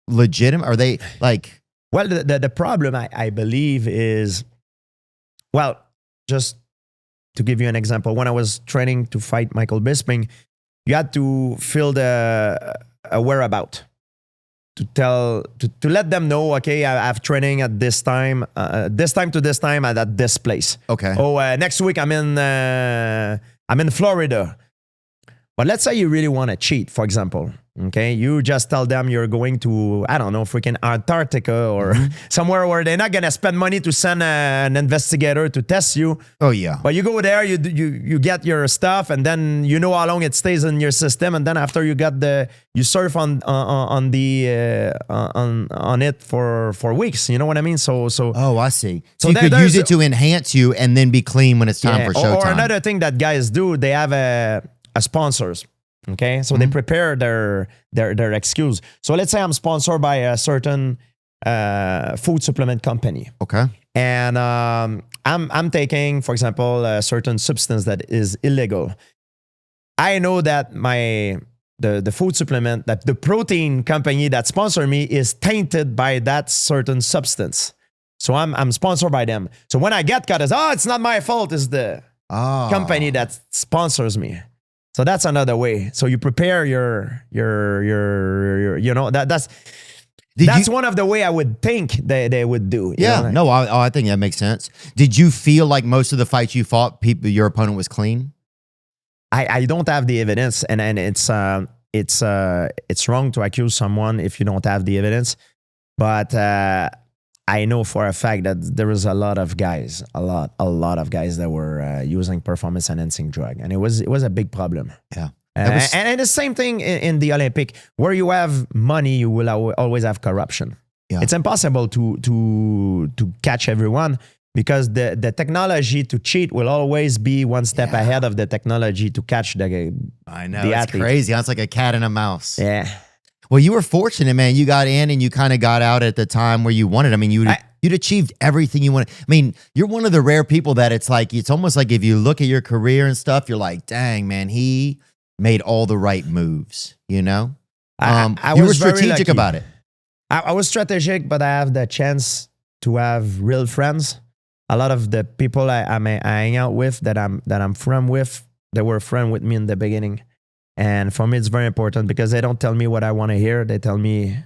legitimate? Are they like? Well, the problem I believe is, well, just to give you an example, when I was training to fight Michael Bisping, you had to fill a whereabout to let them know, okay, I have training at this time to this time at this place. Okay. Oh, next week I'm in Florida. But let's say you really want to cheat, for example. Okay, you just tell them you're going to, I don't know, freaking Antarctica or somewhere where they're not gonna spend money to send an investigator to test you. Oh yeah. But you go there, you get your stuff, and then you know how long it stays in your system, and then after you surf on it for weeks. You know what I mean? So Oh, I see. So So you there- could use there's it to enhance you and then be clean when it's time for showtime. Or another thing that guys do, they have a sponsors. Okay, so they prepare their excuse. So let's say I'm sponsored by a certain food supplement company, Okay. and I'm taking, for example, a certain substance that is illegal. I know that the food supplement, that the protein company that sponsored me is tainted by that certain substance. So I'm sponsored by them. So when I get cut, it's not my fault. It's the company that sponsors me. So that's another way. So you prepare your that's one of the way I would think they would do. Yeah. No, I think that makes sense. Did you feel like most of the fights you fought, your opponent was clean? I don't have the evidence, and it's wrong to accuse someone if you don't have the evidence. But I know for a fact that there was a lot of guys that were using performance enhancing drug, and it was a big problem. Yeah. And the same thing in the Olympic, where you have money, you will always have corruption. Yeah. It's impossible to catch everyone, because the technology to cheat will always be one step ahead of the technology to catch the I know. the It's athlete. crazy. It's like a cat and a mouse. Yeah. Well, you were fortunate, man. You got in and you kind of got out at the time where you wanted. I mean, you'd achieved everything you wanted. I mean, you're one of the rare people that it's almost like if you look at your career and stuff, you're like, dang, man, he made all the right moves, you know? I you were was very strategic lucky. about it. I was strategic, but I have the chance to have real friends. A lot of the people I hang out with, that I'm friend with, they were friend with me in the beginning. And for me, it's very important, because they don't tell me what I want to hear. They tell me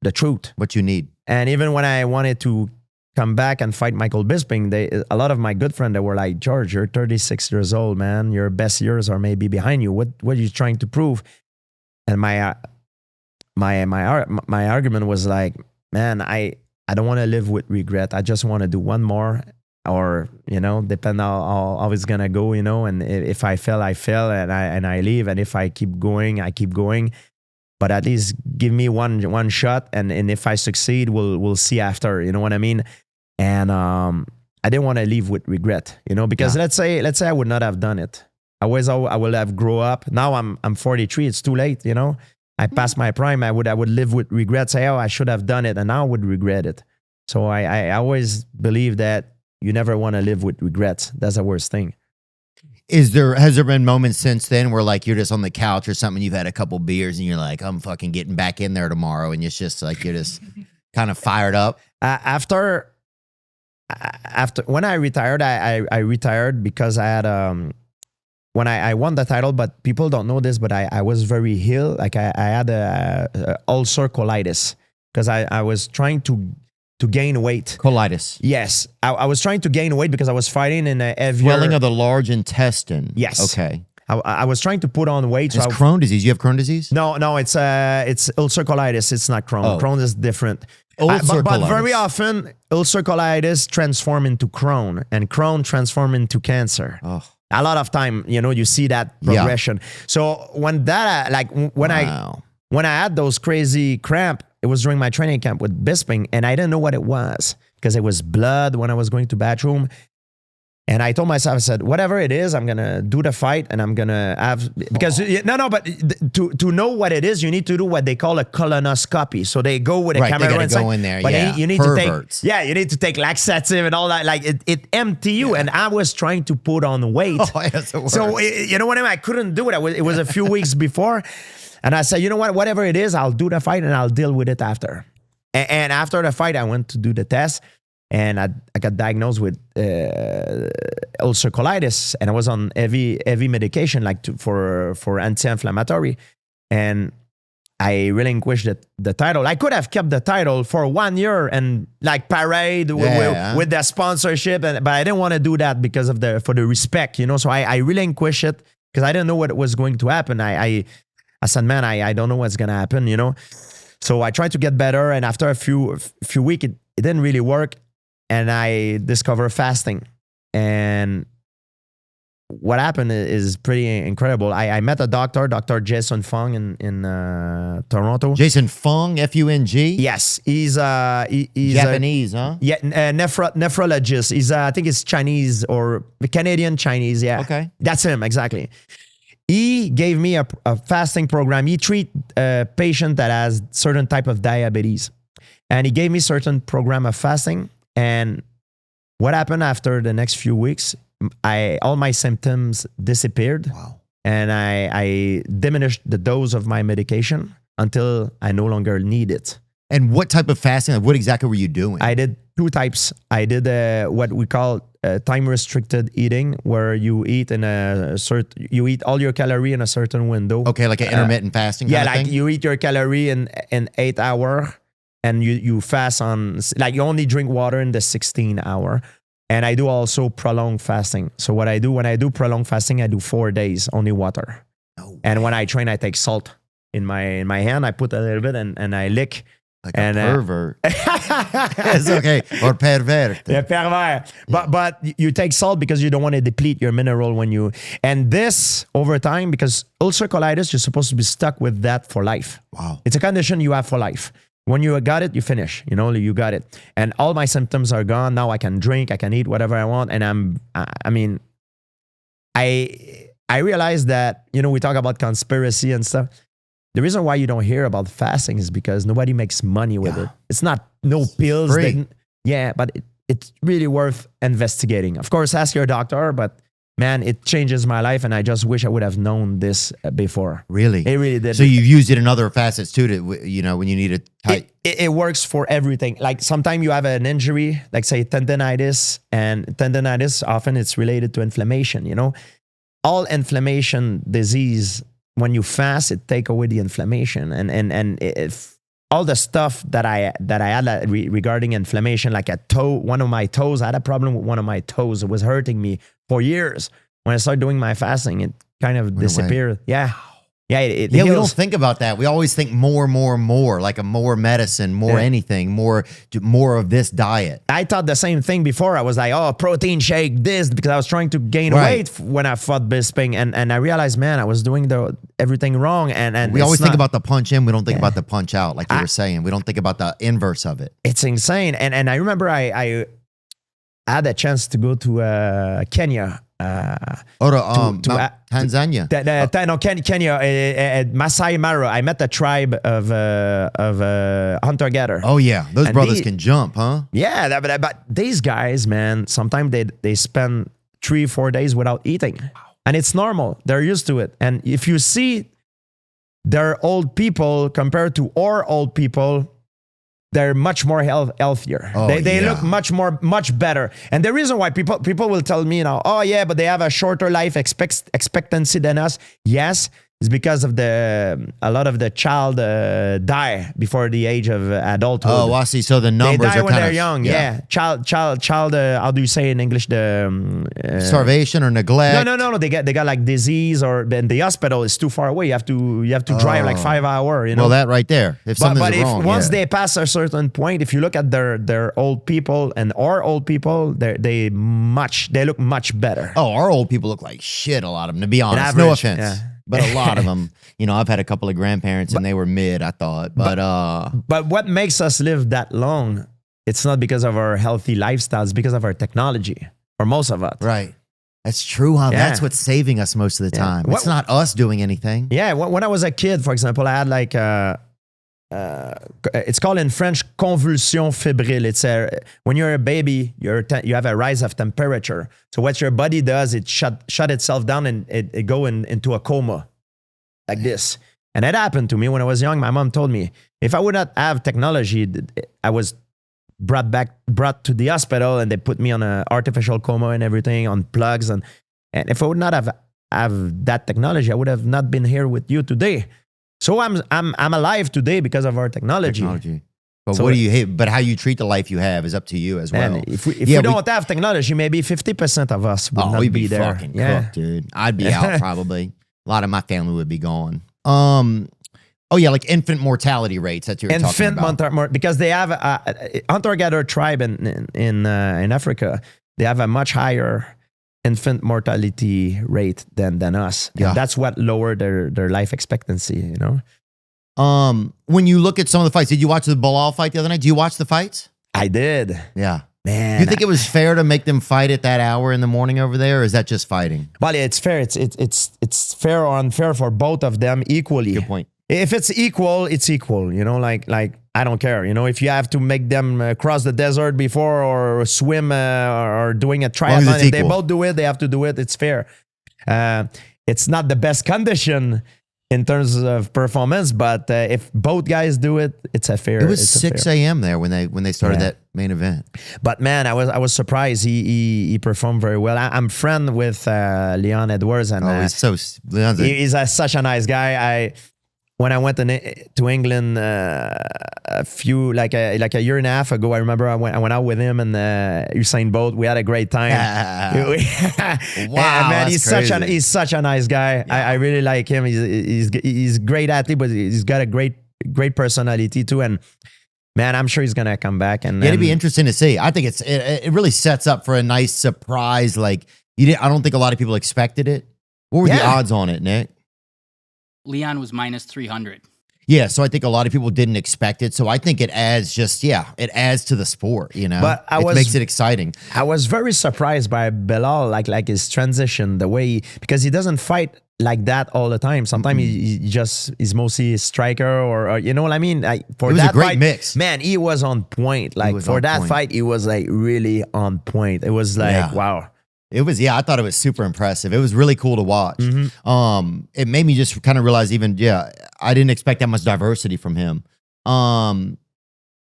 the truth. What you need. And even when I wanted to come back and fight Michael Bisping, a lot of my good friends, they were like, George, you're 36 years old, man. Your best years are maybe behind you. What are you trying to prove? And my argument was like, man, I don't want to live with regret. I just want to do one more, or depend how it's gonna go, and if I fail, I fail, and I leave, and if I keep going, I keep going. But at least give me one shot, and if I succeed, we'll see after. You know what I mean? And I didn't want to leave with regret, because let's say I would not have done it. I will have grown up. Now I'm 43. It's too late. I passed my prime. I would live with regret. Say, oh, I should have done it, and now I would regret it. So I always believe that you never want to live with regrets. That's the worst thing. Has there been moments since then where like you're just on the couch or something, you've had a couple beers and you're like, I'm fucking getting back in there tomorrow, and it's just like you're just kind of fired up? After when I retired, I retired because I had when I won the title, but people don't know this, but I was very ill. Like I had a ulcer colitis because I was trying to gain weight. Colitis. Yes. I was trying to gain weight because I was fighting in a heavier... Swelling of the large intestine. Yes. Okay. I was trying to put on weight. It's Crohn's disease. You have Crohn's disease? No, it's ulcer colitis. It's not Crohn. Oh. Crohn is different. Ulcer But colitis. very often, ulcer colitis transform into Crohn, and Crohn transform into cancer. Oh. A lot of time, you see that progression. Yeah. So when that, when I had those crazy cramp, it was during my training camp with Bisping, and I didn't know what it was because it was blood when I was going to bathroom. And I told myself, I said, whatever it is, I'm going to do the fight, and I'm going to have, because but to know what it is, you need to do what they call a colonoscopy. So they go with a camera. They gotta go in there. But you need Perverts. you need to take laxative and all that. Like it empty you. Yeah. And I was trying to put on weight. Oh, that's the worst. So you know what I mean? I couldn't do it. It was a few weeks before. And I said, you know what, whatever it is, I'll do the fight and I'll deal with it after. And after the fight, I went to do the test. And I got diagnosed with ulcer colitis, and I was on heavy medication for anti-inflammatory. And I relinquished the title. I could have kept the title for 1 year and parade with the sponsorship, but I didn't want to do that because of for the respect, So I relinquished it because I didn't know what was going to happen. I said, man, I don't know what's gonna happen, So I tried to get better, and after a few weeks, it didn't really work. And I discovered fasting. And what happened is pretty incredible. I met a doctor, Dr. Jason Fung in Toronto. Jason Fung, F-U-N-G? Yes. He's Japanese, huh? Yeah, nephrologist. He's, I think it's Chinese or Canadian Chinese, yeah. Okay. That's him, exactly. He gave me a fasting program. He treats a patient that has certain type of diabetes. And he gave me certain program of fasting. And what happened after the next few weeks, all my symptoms disappeared. Wow. And I diminished the dose of my medication until I no longer need it. And what type of fasting, what exactly were you doing? I did two types. I did what we call time-restricted eating, where you eat you eat all your calorie in a certain window. Okay, like an intermittent fasting kind of thing? You eat your calorie in 8 hours. And you fast on, you only drink water in the 16 hour. And I do also prolonged fasting. So what I do, when I do prolonged fasting, I do 4 days, only water. No and when I train, I take salt in my hand. I put a little bit and I lick. Like a pervert. It's okay. Or pervert. Yeah, pervert. But you take salt because you don't want to deplete your mineral and this over time, because ulcer colitis, you're supposed to be stuck with that for life. Wow. It's a condition you have for life. When you got it, you finish. You got it. And all my symptoms are gone. Now I can drink, I can eat whatever I want. And I realized that, we talk about conspiracy and stuff. The reason why you don't hear about fasting is because nobody makes money with it. It's not no pills. Free. But it's really worth investigating. Of course, ask your doctor, but man, it changes my life, and I just wish I would have known this before. Really? It really did. So you've used it in other facets too, when you need it tight. It works for everything. Like sometimes you have an injury, like say tendinitis, and tendinitis, often it's related to inflammation, All inflammation disease, when you fast, it take away the inflammation. And if all the stuff that I had regarding inflammation, like one of my toes, I had a problem with one of my toes. It was hurting me for years. When I started doing my fasting, it kind of disappeared. Yeah. Yeah, it Yeah, we don't heals. think about that. We always think more, like a more medicine, more anything, more of this diet. I thought the same thing before. I was like, oh, protein shake, this, because I was trying to gain Right. weight when I fought Bisping. And I realized, man, I was doing everything wrong. And We it's always think not- about the punch in. We don't think about the punch out, like you were saying. We don't think about the inverse of it. It's insane. And I remember I had a chance to go to Kenya. Tanzania. Kenya, Masai Mara. I met a tribe of hunter-gatherer. Oh yeah, those And brothers they- can jump, huh? Yeah, but these guys, man, sometimes they spend 3-4 days without eating. And it's normal. They're used to it. And if you see their old people compared to our old people, they're much more healthier. Oh, They yeah. look much better. And the reason why people will tell me now, oh yeah, but they have a shorter life expectancy than us. Yes, it's because of a lot of the child die before the age of adulthood. Oh, I see. So the They numbers die are when kind they're of young. Yeah. Child. How do you say in English? starvation or neglect. No. They got like disease, or then the hospital is too far away. You have to drive like 5 hours. You know. Well, that right there. If but something's if wrong, once yeah. they pass a certain point, if you look at their old people and our old people, they look much better. Oh, our old people look like shit. A lot of them, to be honest. average, No offense, yeah. but a lot of them. You know, I've had a couple of grandparents and they were mid. I thought, But what makes us live that long? It's not because of our healthy lifestyles, because of our technology, for most of us. right. That's true. Huh? Yeah. That's what's saving us most of the time. What- It's not us doing anything. Yeah, when I was a kid, for example, I had like it's called in French convulsion fébrile. It's when you're a baby, you have a rise of temperature. So what your body does, it shut itself down and it go into a coma, like this. And that happened to me when I was young. My mom told me if I would not have technology, I was brought to the hospital and they put me on an artificial coma and everything, on plugs, and if I would not have that technology, I would have not been here with you today. So I'm alive today because of our technology. But So what do you hate? But how you treat the life you have is up to you as well. And if we don't have technology, maybe 50% of us would not we'd be be there. fucking cooked, dude. I'd be out probably. A lot of my family would be gone. Oh yeah, like infant mortality rates that you're talking about. Because they have a hunter-gatherer tribe in Africa. They have a much higher infant mortality rate than us. Yeah. And that's what lowered their life expectancy, you know? When you look at some of the fights, did you watch the Bilal fight the other night? Do you watch the fighghts? I did. Yeah. Man. You think it was fair to make them fight at that hour in the morning over there, or is that just fighting? Well, it's fair. It's fair or unfair for both of them equally. Good point. If it's equal, it's equal. You know, like I don't care. You know, if you have to make them cross the desert before or swim or doing a triathlon, if they equal. both do it, they have to do it. It's fair. It's not the best condition in terms of performance, but if both guys do it, it's a fair. It was it's a 6 fair. a.m. there when they started that main event. But man, I was surprised. He performed very well. I'm friend with Leon Edwards, and he's such a nice guy. When I went to England a few like a year and a half ago, I remember I went out with him and Usain Bolt. We had a great time. Wow, man, that's he's such a nice guy. Yeah. I really like him. He's a great athlete, but he's got a great personality too. And man, I'm sure he's gonna come back. And it'd be interesting to see. I think it really sets up for a nice surprise. Like I don't think a lot of people expected it. What were the odds on it, Nick? Leon was minus 300. Yeah, so I think a lot of people didn't expect it. So I think it adds it adds to the sport, you know. But it makes it exciting. I was very surprised by Bilal, like his transition, the way because he doesn't fight like that all the time. Sometimes he's mostly a striker or you know what I mean? For it was that a great fight, mix. Man, he was on point. Like for that fight, he was like really on point. It was like wow. It was, I thought it was super impressive. It was really cool to watch. Mm-hmm. It made me just kind of realize I didn't expect that much diversity from him.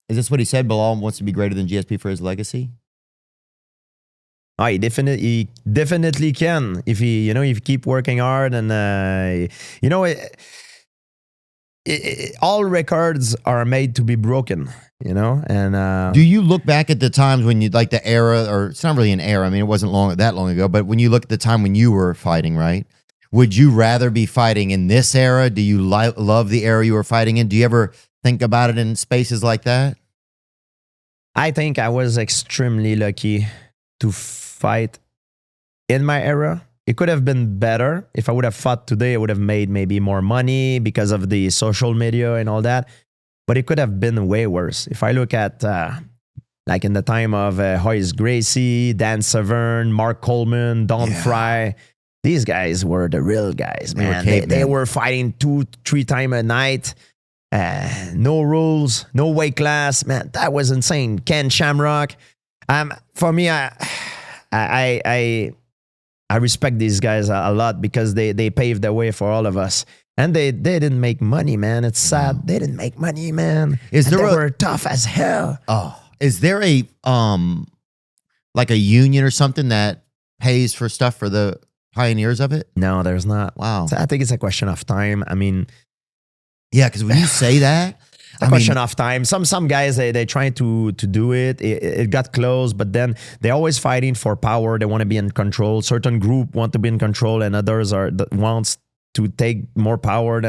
Is this what he said? Bilal wants to be greater than GSP for his legacy? Oh, he definitely can if he keep working hard and all records are made to be broken, you know. And do you look back at the times when you like the era, or it's not really an era? I mean, it wasn't that long ago. But when you look at the time when you were fighting, right? Would you rather be fighting in this era? Do you love the era you were fighting in? Do you ever think about it in spaces like that? I think I was extremely lucky to fight in my era. It could have been better. If I would have fought today, I would have made maybe more money because of the social media and all that. But it could have been way worse. If I look at like in the time of Hoyce Gracie, Dan Severn, Mark Coleman, Don Fry, these guys were the real guys, man. They were fighting 2-3 times a night. No rules, no weight class, man. That was insane. Ken Shamrock. For me, I respect these guys a lot because they paved the way for all of us. And they didn't make money, man. It's sad. They didn't make money, man. They were tough as hell. Oh, is there a like a union or something that pays for stuff for the pioneers of it? No, there's not. Wow. So I think it's a question of time. I mean, yeah, because when you say that, it's a question of time. Some guys they trying to do it. It got close, but then they're always fighting for power. They want to be in control. Certain group want to be in control, and others wants to take more power.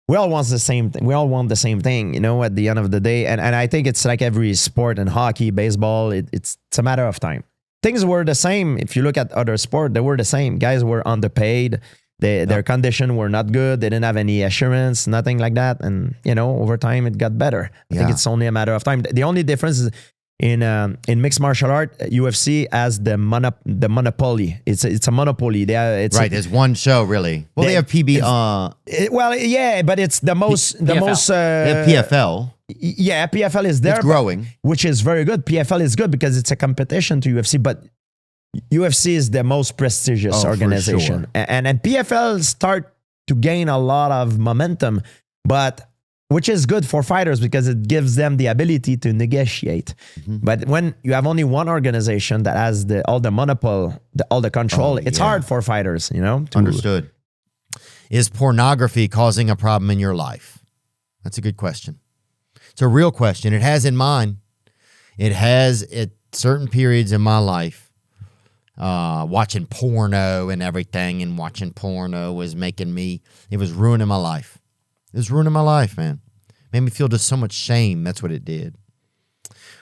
We all want the same thing. We all want the same thing, at the end of the day. And I think it's like every sport and hockey, baseball, it's a matter of time. Things were the same. If you look at other sport, they were the same. Guys were underpaid. Their condition were not good. They didn't have any assurance, nothing like that. And, over time it got better. I think it's only a matter of time. The only difference is in mixed martial art, UFC has the monopoly. It's a monopoly. There's one show really. Well, they have PB. But it's the most PFL. Yeah, PFL is there. It's growing, which is very good. PFL is good because it's a competition to UFC, but UFC is the most prestigious organization. For sure. And PFL start to gain a lot of momentum, but which is good for fighters because it gives them the ability to negotiate. Mm-hmm. But when you have only one organization that has all the monopoly, all the control, it's hard for fighters, Understood. Is pornography causing a problem in your life? That's a good question. It's a real question. It has in mine. It has at certain periods in my life. Watching porno and everything, and watching porno was it was ruining my life. It was ruining my life, man. Made me feel just so much shame. That's what it did.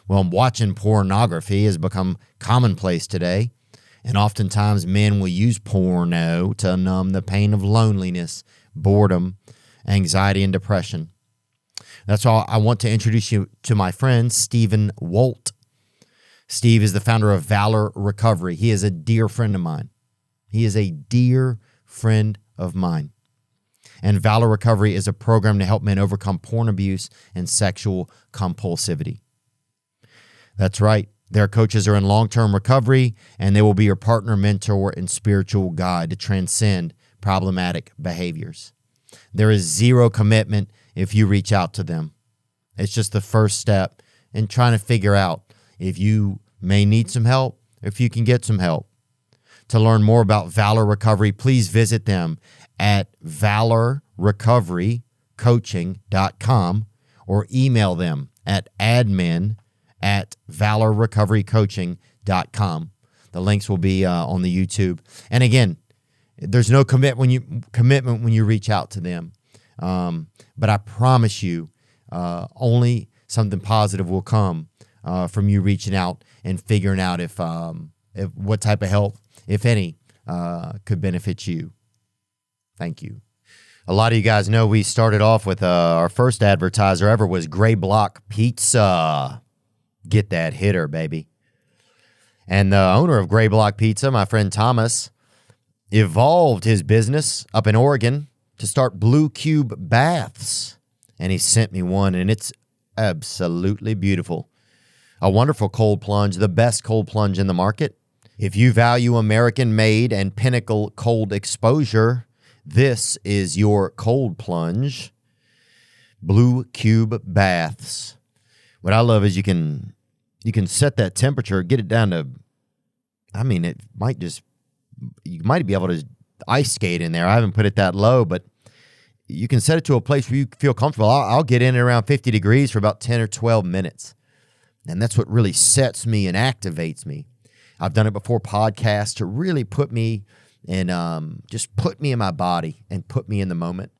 Well, watching pornography has become commonplace today. And oftentimes men will use porno to numb the pain of loneliness, boredom, anxiety, and depression. That's all. I want to introduce you to my friend, Stephen Wolt. Steve is the founder of Valor Recovery. He is a dear friend of mine. And Valor Recovery is a program to help men overcome porn abuse and sexual compulsivity. That's right. Their coaches are in long-term recovery, and they will be your partner, mentor, and spiritual guide to transcend problematic behaviors. There is zero commitment if you reach out to them. It's just the first step in trying to figure out if you may need some help, if you can get some help. To learn more about Valor Recovery, please visit them at valorrecoverycoaching.com or email them at admin@valorrecoverycoaching.com. The links will be on the YouTube. And again, there's no commitment when you reach out to them. But I promise you, only something positive will come from you reaching out and figuring out if what type of help, if any, could benefit you. Thank you. A lot of you guys know we started off with our first advertiser ever was Gray Block Pizza. Get that hitter, baby. And the owner of Gray Block Pizza, my friend Thomas, evolved his business up in Oregon to start Blue Cube baths. And he sent me one, and it's absolutely beautiful. A wonderful cold plunge, the best cold plunge in the market. If you value American-made and pinnacle cold exposure, this is your cold plunge. Blue Cube baths. What I love is you can set that temperature, get it down to, you might be able to ice skate in there. I haven't put it that low, but you can set it to a place where you feel comfortable. I'll get in at around 50 degrees for about 10 or 12 minutes. And that's what really sets me and activates me. I've done it before podcasts to really put me and just put me in my body and put me in the moment.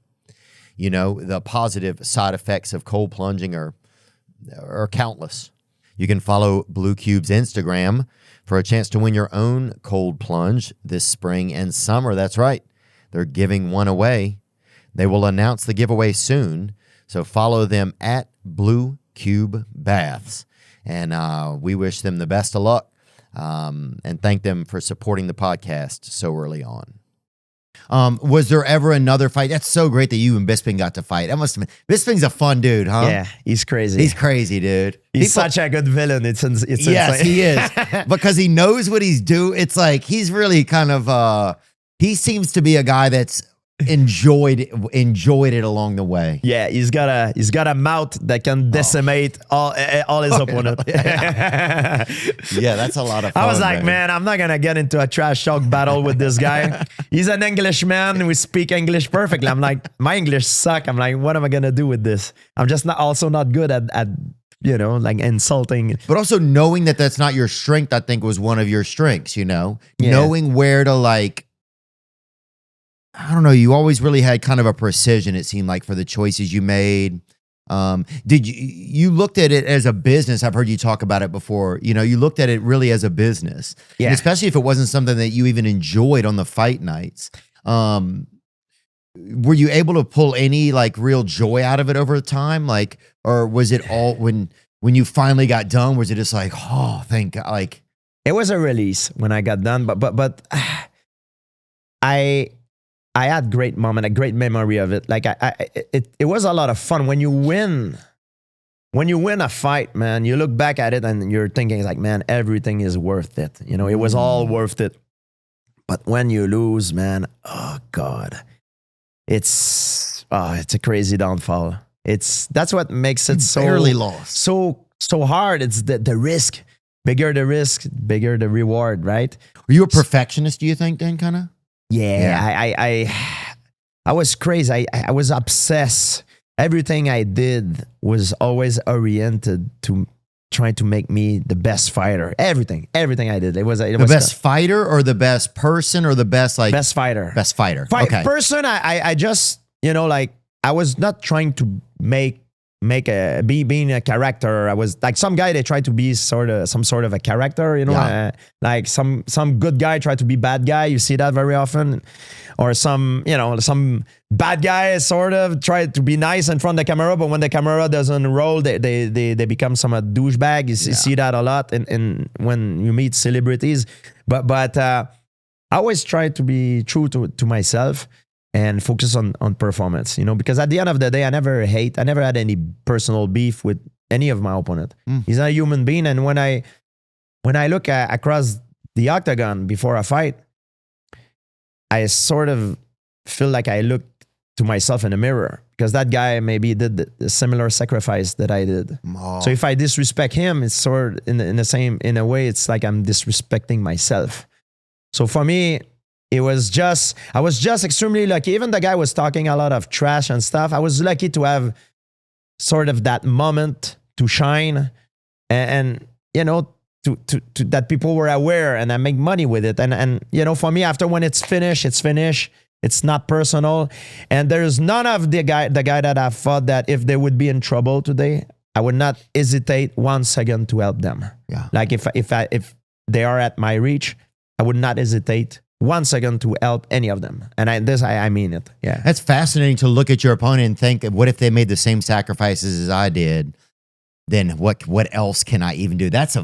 You know, the positive side effects of cold plunging are countless. You can follow Blue Cube's Instagram for a chance to win your own cold plunge this spring and summer. That's right. They're giving one away. They will announce the giveaway soon. So follow them at Blue Cube Baths. And we wish them the best of luck and thank them for supporting the podcast so early on. Was there ever another fight? That's so great that you and Bisping got to fight. That must have been. Bisping's a fun dude, huh? Yeah, he's crazy. He's crazy, dude. He's such a good villain. It's yes, he is. Because he knows what he's doing. It's like he's really kind of he seems to be a guy that's enjoyed it along the way. Yeah, he's got a mouth that can decimate all his opponent. Yeah, that's a lot of fun. I was like, man, I'm not gonna get into a trash talk battle with this guy. He's an Englishman. We speak English perfectly. I'm like, my English suck. I'm like, what am I gonna do with this? I'm just not good at you know, like insulting. But also knowing that that's not your strength, I think was one of your strengths. You know, knowing where to like. I don't know. You always really had kind of a precision, it seemed like, for the choices you made. Did you looked at it as a business? I've heard you talk about it before. You know, you looked at it really as a business, and especially if it wasn't something that you even enjoyed on the fight nights. Were you able to pull any like real joy out of it over time? Like, or was it all when you finally got done? Was it just like, oh, thank God? Like, it was a release when I got done, but I had great moment, a great memory of it. Like it was a lot of fun when you win. When you win a fight, man, you look back at it and you're thinking like, man, everything is worth it. You know, it was all worth it. But when you lose, man, oh God, it's a crazy downfall. That's what makes it so barely lost. So hard. It's the risk. Bigger the risk, bigger the reward, right? Were you a perfectionist, do you think, then, kind of? Yeah. I was crazy. I was obsessed. Everything I did was always oriented to trying to make me the best fighter. Everything I did. It was the best fighter or the best person or the best like best fighter. Best fighter. Okay. Person. I just, you know, like I was not trying to being a character. I was like some guy, they try to be some sort of a character, you know, like some good guy try to be bad guy. You see that very often. Or some bad guy sort of try to be nice in front of the camera, but when the camera doesn't roll, they become some douchebag. You see that a lot in when you meet celebrities. But I always try to be true to myself and focus on performance, you know, because at the end of the day, I never had any personal beef with any of my opponent. He's not a human being. And when I look across the octagon before a fight, I sort of feel like I look to myself in the mirror because that guy maybe did the similar sacrifice that I did. Oh. So if I disrespect him, it's sort of in a way, it's like I'm disrespecting myself. So for me, I was just extremely lucky. Even the guy was talking a lot of trash and stuff. I was lucky to have sort of that moment to shine and you know, to that people were aware and I make money with it. And you know, for me, after when it's finished, it's finished. It's not personal. And there's none of the guy that I thought that if they would be in trouble today, I would not hesitate 1 second to help them. Yeah. Like if they are at my reach, I would not hesitate 1 second to help any of them. And I mean it. Yeah. That's fascinating to look at your opponent and think, what if they made the same sacrifices as I did? Then what else can I even do? That's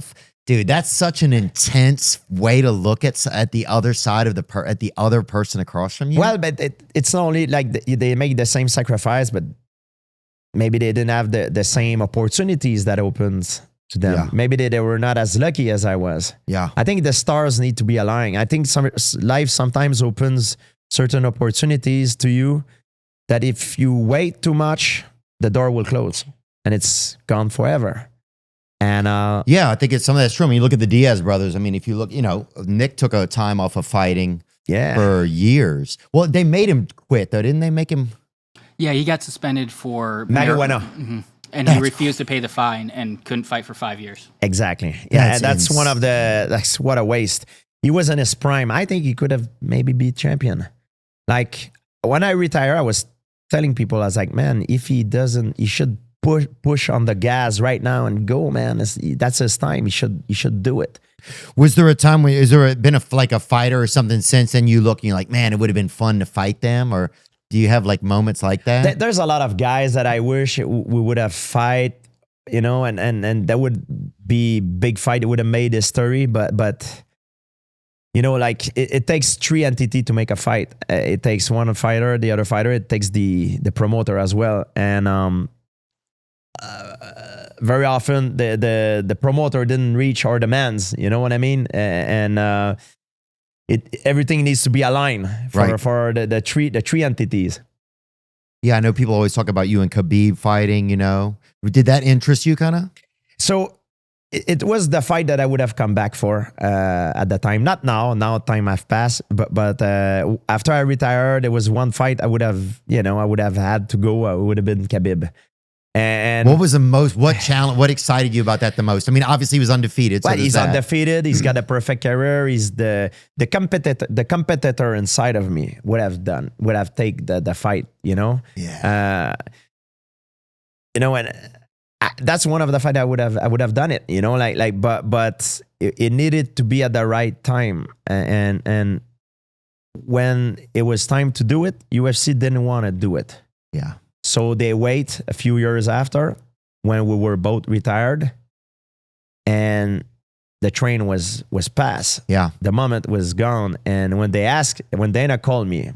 such an intense way to look at the other side of at the other person across from you. Well, but it's not only like they make the same sacrifice, but maybe they didn't have the same opportunities that opens to them. Yeah. Maybe they were not as lucky as I was. Yeah. I think the stars need to be aligning. I think life sometimes opens certain opportunities to you that if you wait too much, the door will close and it's gone forever. And yeah, I think it's some of that's true. I mean, you look at the Diaz brothers. I mean, if you look, you know, Nick took a time off of fighting for years. Well, they made him quit though, didn't they? Make him? Yeah, he got suspended for marijuana. Mm-hmm. And he refused to pay the fine and couldn't fight for 5 years. Exactly. Yeah, that's one of the, what a waste. he was in his prime. I think he could have maybe beat champion. Like when I retire, I was telling people, I was like, man, if he doesn't, he should push on the gas right now and go, man. That's his time. He should do it. Was there a time when, is there been a fighter or something since then you look and you're like, man, it would have been fun to fight them? Or do you have like moments like that? There's a lot of guys that I wish we would have fight, you know, and that would be big fight. It would have made history, but you know, like it takes three entities to make a fight. It takes one fighter, the other fighter. It takes the promoter as well, and very often the promoter didn't reach our demands. You know what I mean? And everything needs to be aligned for the three entities. Yeah, I know people always talk about you and Khabib fighting. You know, did that interest you kind of? So. It was the fight that I would have come back for at the time. Not now. Now time have passed. But after I retired, there was one fight I would have had to go. It would have been Khabib. And what was the most? What challenge? What excited you about that the most? I mean, obviously he was undefeated. So he's undefeated. He's got a perfect career. He's the competitor inside of me would have taken the fight. You know. Yeah. You know, and that's one of the fight I would have done it. You know, but it needed to be at the right time, and when it was time to do it, UFC didn't want to do it. Yeah. So they wait a few years after when we were both retired, and the train was passed. Yeah. The moment was gone. And when Dana called me,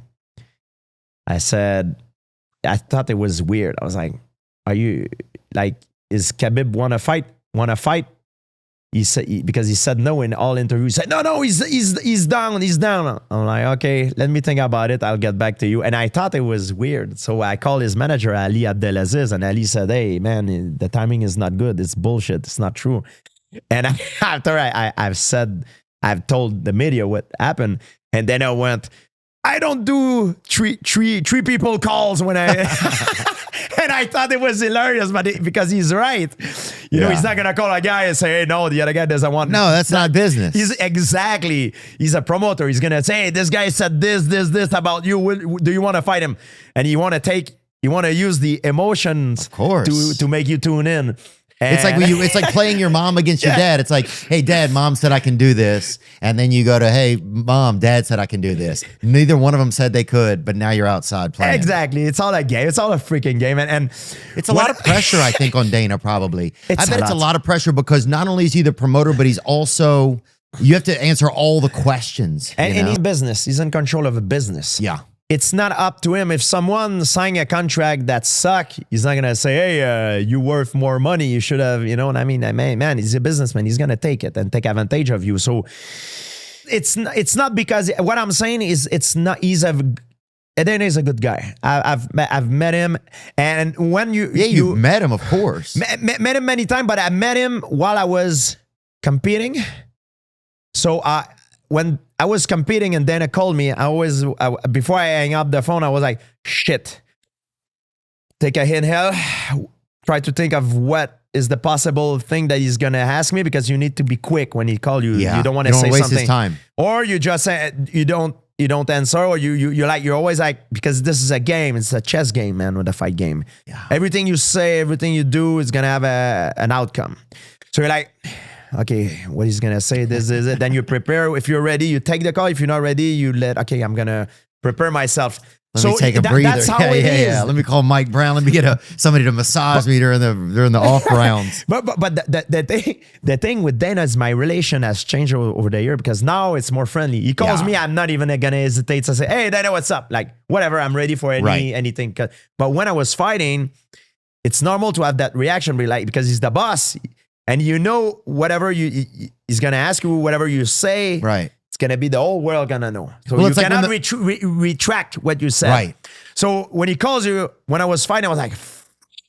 I said, I thought it was weird. I was like, are you like, is Khabib want to fight? He said, because he said no in all interviews. He said, no, he's down. I'm like, okay, let me think about it. I'll get back to you. And I thought it was weird. So I called his manager, Ali Abdelaziz, and Ali said, hey, man, the timing is not good. It's bullshit. It's not true. And after I've told the media what happened. And then I went, I don't do three people calls when I... And I thought it was hilarious, but because he's right. You know, he's not going to call a guy and say, hey, no, the other guy doesn't want... No, that's not business. He's a promoter. He's going to say, hey, this guy said this about you. Do you want to fight him? And you want to use the emotions of course. to make you tune in. And it's like playing your mom against your dad. It's like, hey, dad, mom said I can do this. And then you go to, hey, mom, dad said I can do this. Neither one of them said they could, but now you're outside playing. Exactly. It's all a game. It's all a freaking game. And it's a lot of pressure, I think, on Dana probably. I bet it's a lot of pressure because not only is he the promoter, but he's also, you have to answer all the questions. And he's in business. He's in control of a business. Yeah. It's not up to him. If someone sign a contract that suck, he's not going to say, hey, you worth more money. You should have, you know what I mean? Man, he's a businessman. He's going to take it and take advantage of you. So it's not because what I'm saying is Dana is a good guy. I've met him. And when you've met him, of course. Met him many times, but I met him while I was competing. So when I was competing and Dana called me, before I hang up the phone, I was like, shit. Take a inhale. Try to think of what is the possible thing that he's going to ask me, because you need to be quick when he calls you. Yeah. You don't want to say waste something. His time. Or you just say, you don't answer, or you're always like, because this is a game. It's a chess game, man, with a fight game. Yeah. Everything you say, everything you do is going to have an outcome. So you're like, okay, what he's going to say, this is it. Then you prepare. If you're ready, you take the call. If you're not ready, okay, I'm going to prepare myself. Let me take a breather. That's how it is. Yeah. Let me call Mike Brown. Let me get somebody to massage me during the off rounds. But the thing with Dana is my relation has changed over the year, because now it's more friendly. He calls me, I'm not even going to hesitate to say, hey, Dana, what's up? Like, whatever, I'm ready for anything. But when I was fighting, it's normal to have that reaction, because he's the boss. And you know, whatever he's going to ask you, whatever you say, right, it's going to be the whole world going to know. So you cannot retract what you said. Right. So when he calls you, when I was fighting, I was like,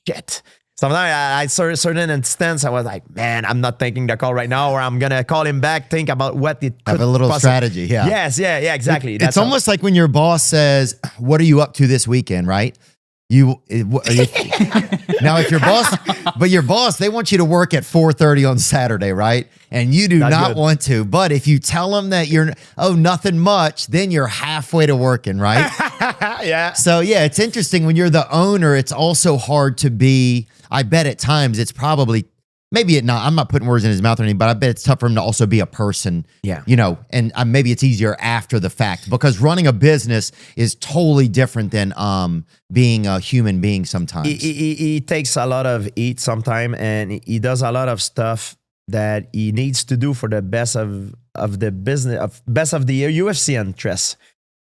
shit. Sometimes I saw a certain instance, I was like, man, I'm not taking the call right now, or I'm going to call him back, think about what it could have a little strategy. Yeah. Yes. Yeah, exactly. It's almost like when your boss says, what are you up to this weekend, right? Now if your boss, they want you to work at 4:30 on Saturday, right? And you do not want to. But if you tell them that you're nothing much, then you're halfway to working, right? Yeah. So yeah, it's interesting when you're the owner. It's also hard to be. I bet at times it's probably. Maybe it not. I'm not putting words in his mouth or anything, but I bet it's tough for him to also be a person. Yeah. And maybe it's easier after the fact because running a business is totally different than being a human being sometimes. He takes a lot of heat sometimes, and he does a lot of stuff that he needs to do for the best of the business, best of the UFC interests.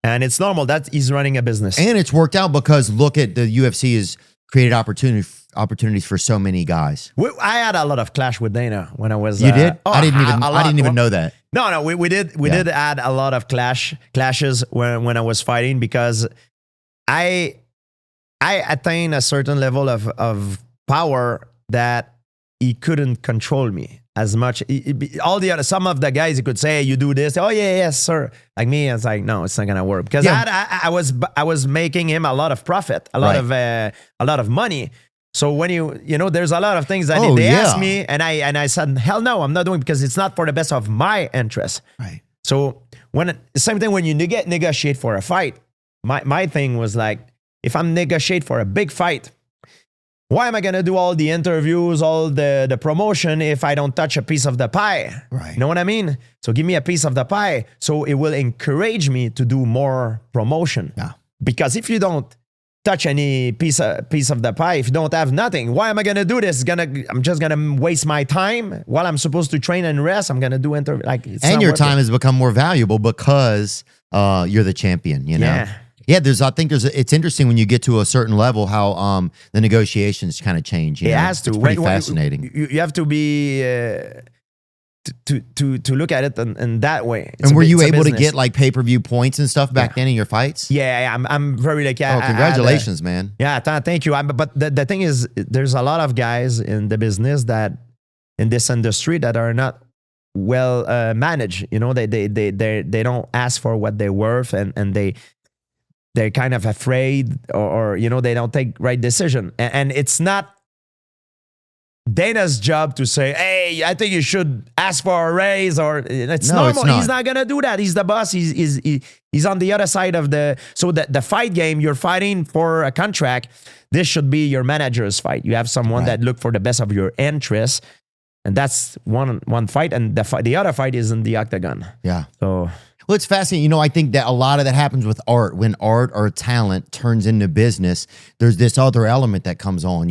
And it's normal that he's running a business. And it's worked out because look at the UFC has created opportunities for so many guys. I had a lot of clash with Dana when I was. You did? I didn't even know that. No, we did. We did add a lot of clashes when I was fighting because I attained a certain level of power that he couldn't control me as much. Some of the guys, he could say, "You do this." Oh yeah, yes, sir. Like me, I was like, no, it's not gonna work because I was making him a lot of profit, a lot of money. So when there's a lot of things that they asked me, and I said, hell no, I'm not doing because it's not for the best of my interest. Right. So same thing when you negotiate for a fight, my thing was like, if I'm negotiate for a big fight, why am I gonna do all the interviews, all the promotion if I don't touch a piece of the pie? Right. You know what I mean? So give me a piece of the pie, so it will encourage me to do more promotion. Yeah. Because if you don't touch any piece of the pie, if you don't have nothing, why am I gonna do this? I'm just gonna waste my time while I'm supposed to train and rest. I'm gonna do and your time has become more valuable because you're the champion. Yeah, it's interesting when you get to a certain level how the negotiations kind of change. It has to. It's pretty fascinating. You have to be to look at it in that way. And were you able to get like pay-per-view points and stuff back then in your fights? Yeah, I'm very lucky. Oh, congratulations, man. Yeah, thank you. But the thing is, there's a lot of guys in the business that in this industry that are not well managed. They don't ask for what they're worth, and they're kind of afraid or they don't take right decision. And it's not Dana's job to say, hey, I think you should ask for a raise, or it's normal. It's not. He's not going to do that. He's the boss. He's on the other side of so the fight game, you're fighting for a contract. This should be your manager's fight. You have someone that look for the best of your interests. And that's one fight. And the other fight is in the octagon. Yeah. So... Well, it's fascinating. I think that a lot of that happens with art. When art or talent turns into business, there's this other element that comes on,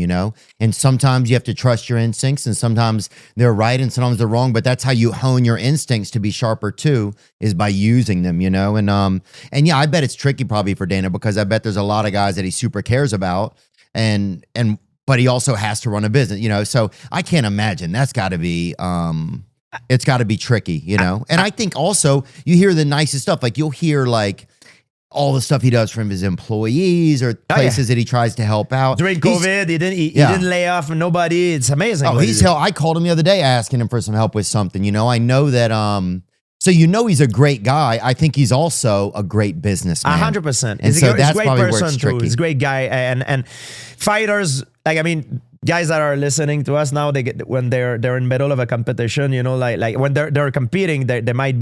And sometimes you have to trust your instincts, and sometimes they're right and sometimes they're wrong. But that's how you hone your instincts to be sharper too, is by using them, And yeah, I bet it's tricky probably for Dana because I bet there's a lot of guys that he super cares about, but he also has to run a business, So I can't imagine that's got to be. It's got to be tricky, And I think also you hear the nicest stuff. Like you'll hear like all the stuff he does from his employees or places that he tries to help out. During COVID, he didn't lay off nobody. It's amazing. Oh, I called him the other day asking him for some help with something. I know that so he's a great guy. I think he's also a great businessman. 100%. And so that's a great probably where it's person too. tricky. He's a great guy. And fighters, guys that are listening to us now, when they're in the middle of a competition, like when they're competing, they might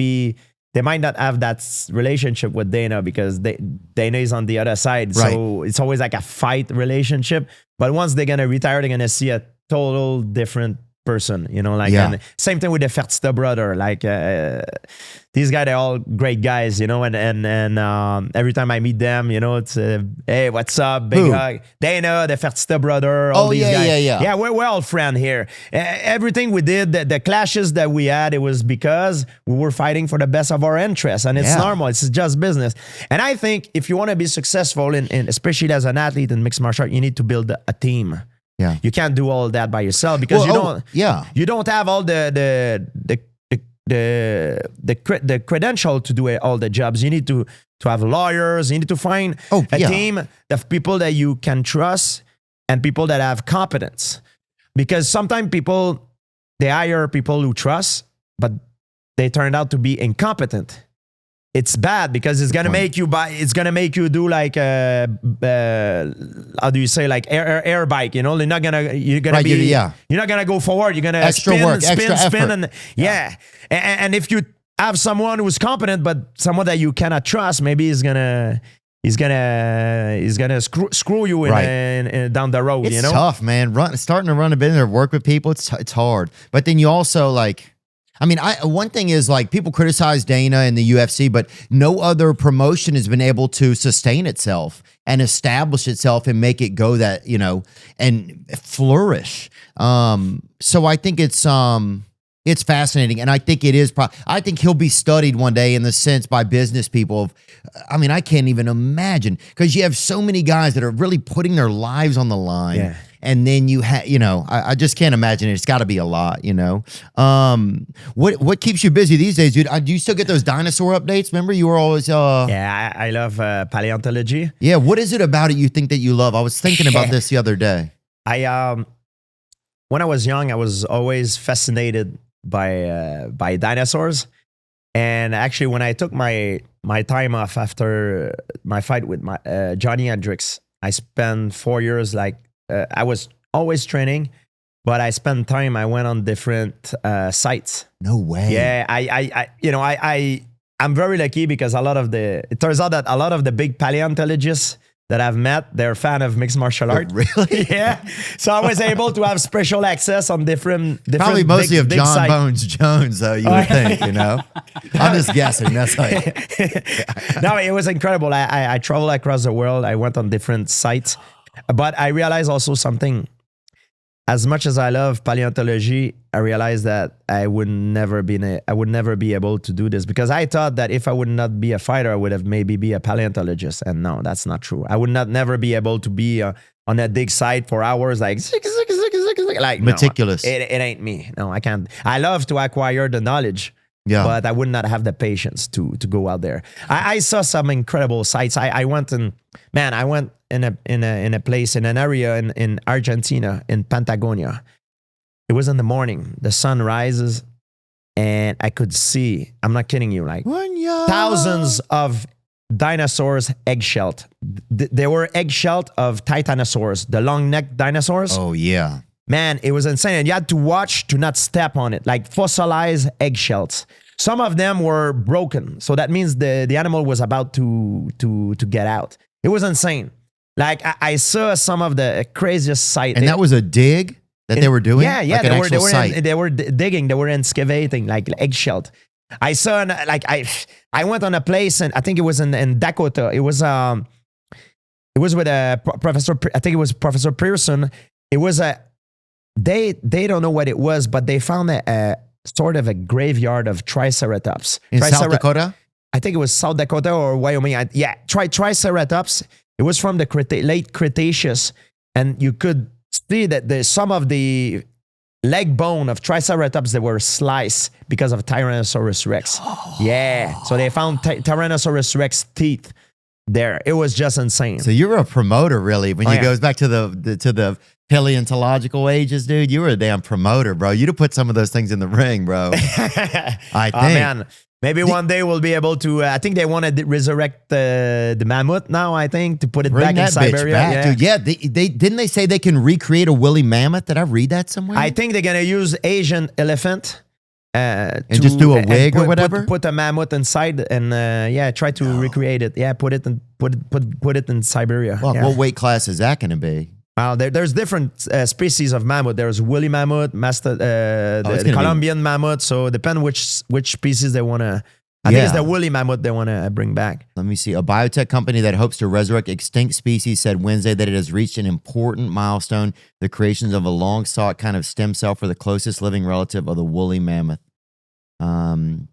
not have that relationship with Dana because Dana is on the other side. Right. So it's always like a fight relationship. But once they're gonna retire, they're gonna see a total different person, and same thing with the Fertitta brother. These guys are all great guys, and every time I meet them, it's hey, what's up, big hug. Dana, the Fertitta brother, all these guys. Yeah, we're all friends here. Everything we did, the clashes that we had, it was because we were fighting for the best of our interests, and it's normal. It's just business. And I think if you want to be successful, in especially as an athlete in mixed martial art, you need to build a team. Yeah, you can't do all that by yourself because you don't have all the credential to do all the jobs. You need to have lawyers. You need to find a team of people that you can trust and people that have competence. Because sometimes they hire people who trust, but they turn out to be incompetent. it's bad because it's gonna make you buy. It's gonna make you do like how do you say, like air bike? You know, you're not gonna You're not gonna go forward. You're gonna extra spin, work, spin, extra spin, effort. and if you have someone who's competent but someone that you cannot trust, maybe he's gonna screw you in down the road. It's you know, tough, man. Starting to run a business or work with people, it's hard. But then you also like. I mean, one thing is like people criticize Dana and the UFC, but no other promotion has been able to sustain itself and establish itself and make it go that, you know, and flourish. So I think it's fascinating, and I think it is. I think he'll be studied one day in the sense by business people. I mean, I can't even imagine, because you have so many guys that are really putting their lives on the line. Yeah. And then you have, you know, I just can't imagine it. It's got to be a lot, you know. What keeps you busy these days, dude? Do you still get those dinosaur updates? Remember, you were always. Yeah, I love paleontology. Yeah, what is it about it you think that you love? I was thinking about this the other day. When I was young, I was always fascinated by dinosaurs. And actually, when I took my time off after my fight with Johnny Hendricks, I spent 4 years like. I was always training, but I spent time. I went on different sites. No way. Yeah, I'm very lucky because it turns out that a lot of the big paleontologists that I've met, they're a fan of mixed martial art. Really? Yeah. So I was able to have special access on different probably mostly big of John sites. Bones Jones, though, you would think, you know? I'm just guessing. That's like. No, it was incredible. I traveled across the world. I went on different sites. But I realized also something. As much as I love paleontology, I realized that I would never be able to do this, because I thought that if I would not be a fighter, I would have maybe be a paleontologist. And no, that's not true. I would never be able to be on a dig site for hours, like meticulous. No, it ain't me. No, I can't. I love to acquire the knowledge. Yeah. But I would not have the patience to go out there. I saw some incredible sites. I went in a place, in an area in Argentina, in Patagonia. It was in the morning. The sun rises, and I could see, I'm not kidding you, like thousands of dinosaurs eggshelled. They were eggshelled of titanosaurs, the long-necked dinosaurs. Oh, yeah. Man, it was insane. And you had to watch to not step on it, like fossilized eggshells. Some of them were broken. So that means the animal was about to get out. It was insane. Like I saw some of the craziest sight. And that was a dig that they were doing? Yeah, like they were digging, they were excavating, like eggshelled. I saw, I went on a place, and I think it was in Dakota. It was with a professor, I think it was Professor Pearson. It was they don't know what it was, but they found a sort of a graveyard of Triceratops. In South Dakota? I think it was South Dakota or Wyoming. Triceratops. It was from the late Cretaceous, and you could see that some of the leg bone of Triceratops that were sliced because of Tyrannosaurus Rex. Yeah, so they found Tyrannosaurus Rex teeth there. It was just insane. So you're a promoter, really. When you goes back to the paleontological ages, dude, you were a damn promoter, bro. You'd have put some of those things in the ring, bro. I think. Oh, man. Maybe one day we'll be able to. I think they want to resurrect the mammoth now. I think to put it back in Siberia. Back, dude. Yeah, they didn't they say they can recreate a woolly mammoth? Did I read that somewhere? I think they're gonna use Asian elephant and just do a wig or whatever. Put a mammoth inside and try to recreate it. Yeah, put it in Siberia. Well, what weight class is that going to be? Well, there's different species of mammoth. There's woolly mammoth, the Colombian mammoth. So depend which species they want to. I think it's the woolly mammoth they want to bring back. Let me see. A biotech company that hopes to resurrect extinct species said Wednesday that it has reached an important milestone: the creation of a long-sought kind of stem cell for the closest living relative of the woolly mammoth. And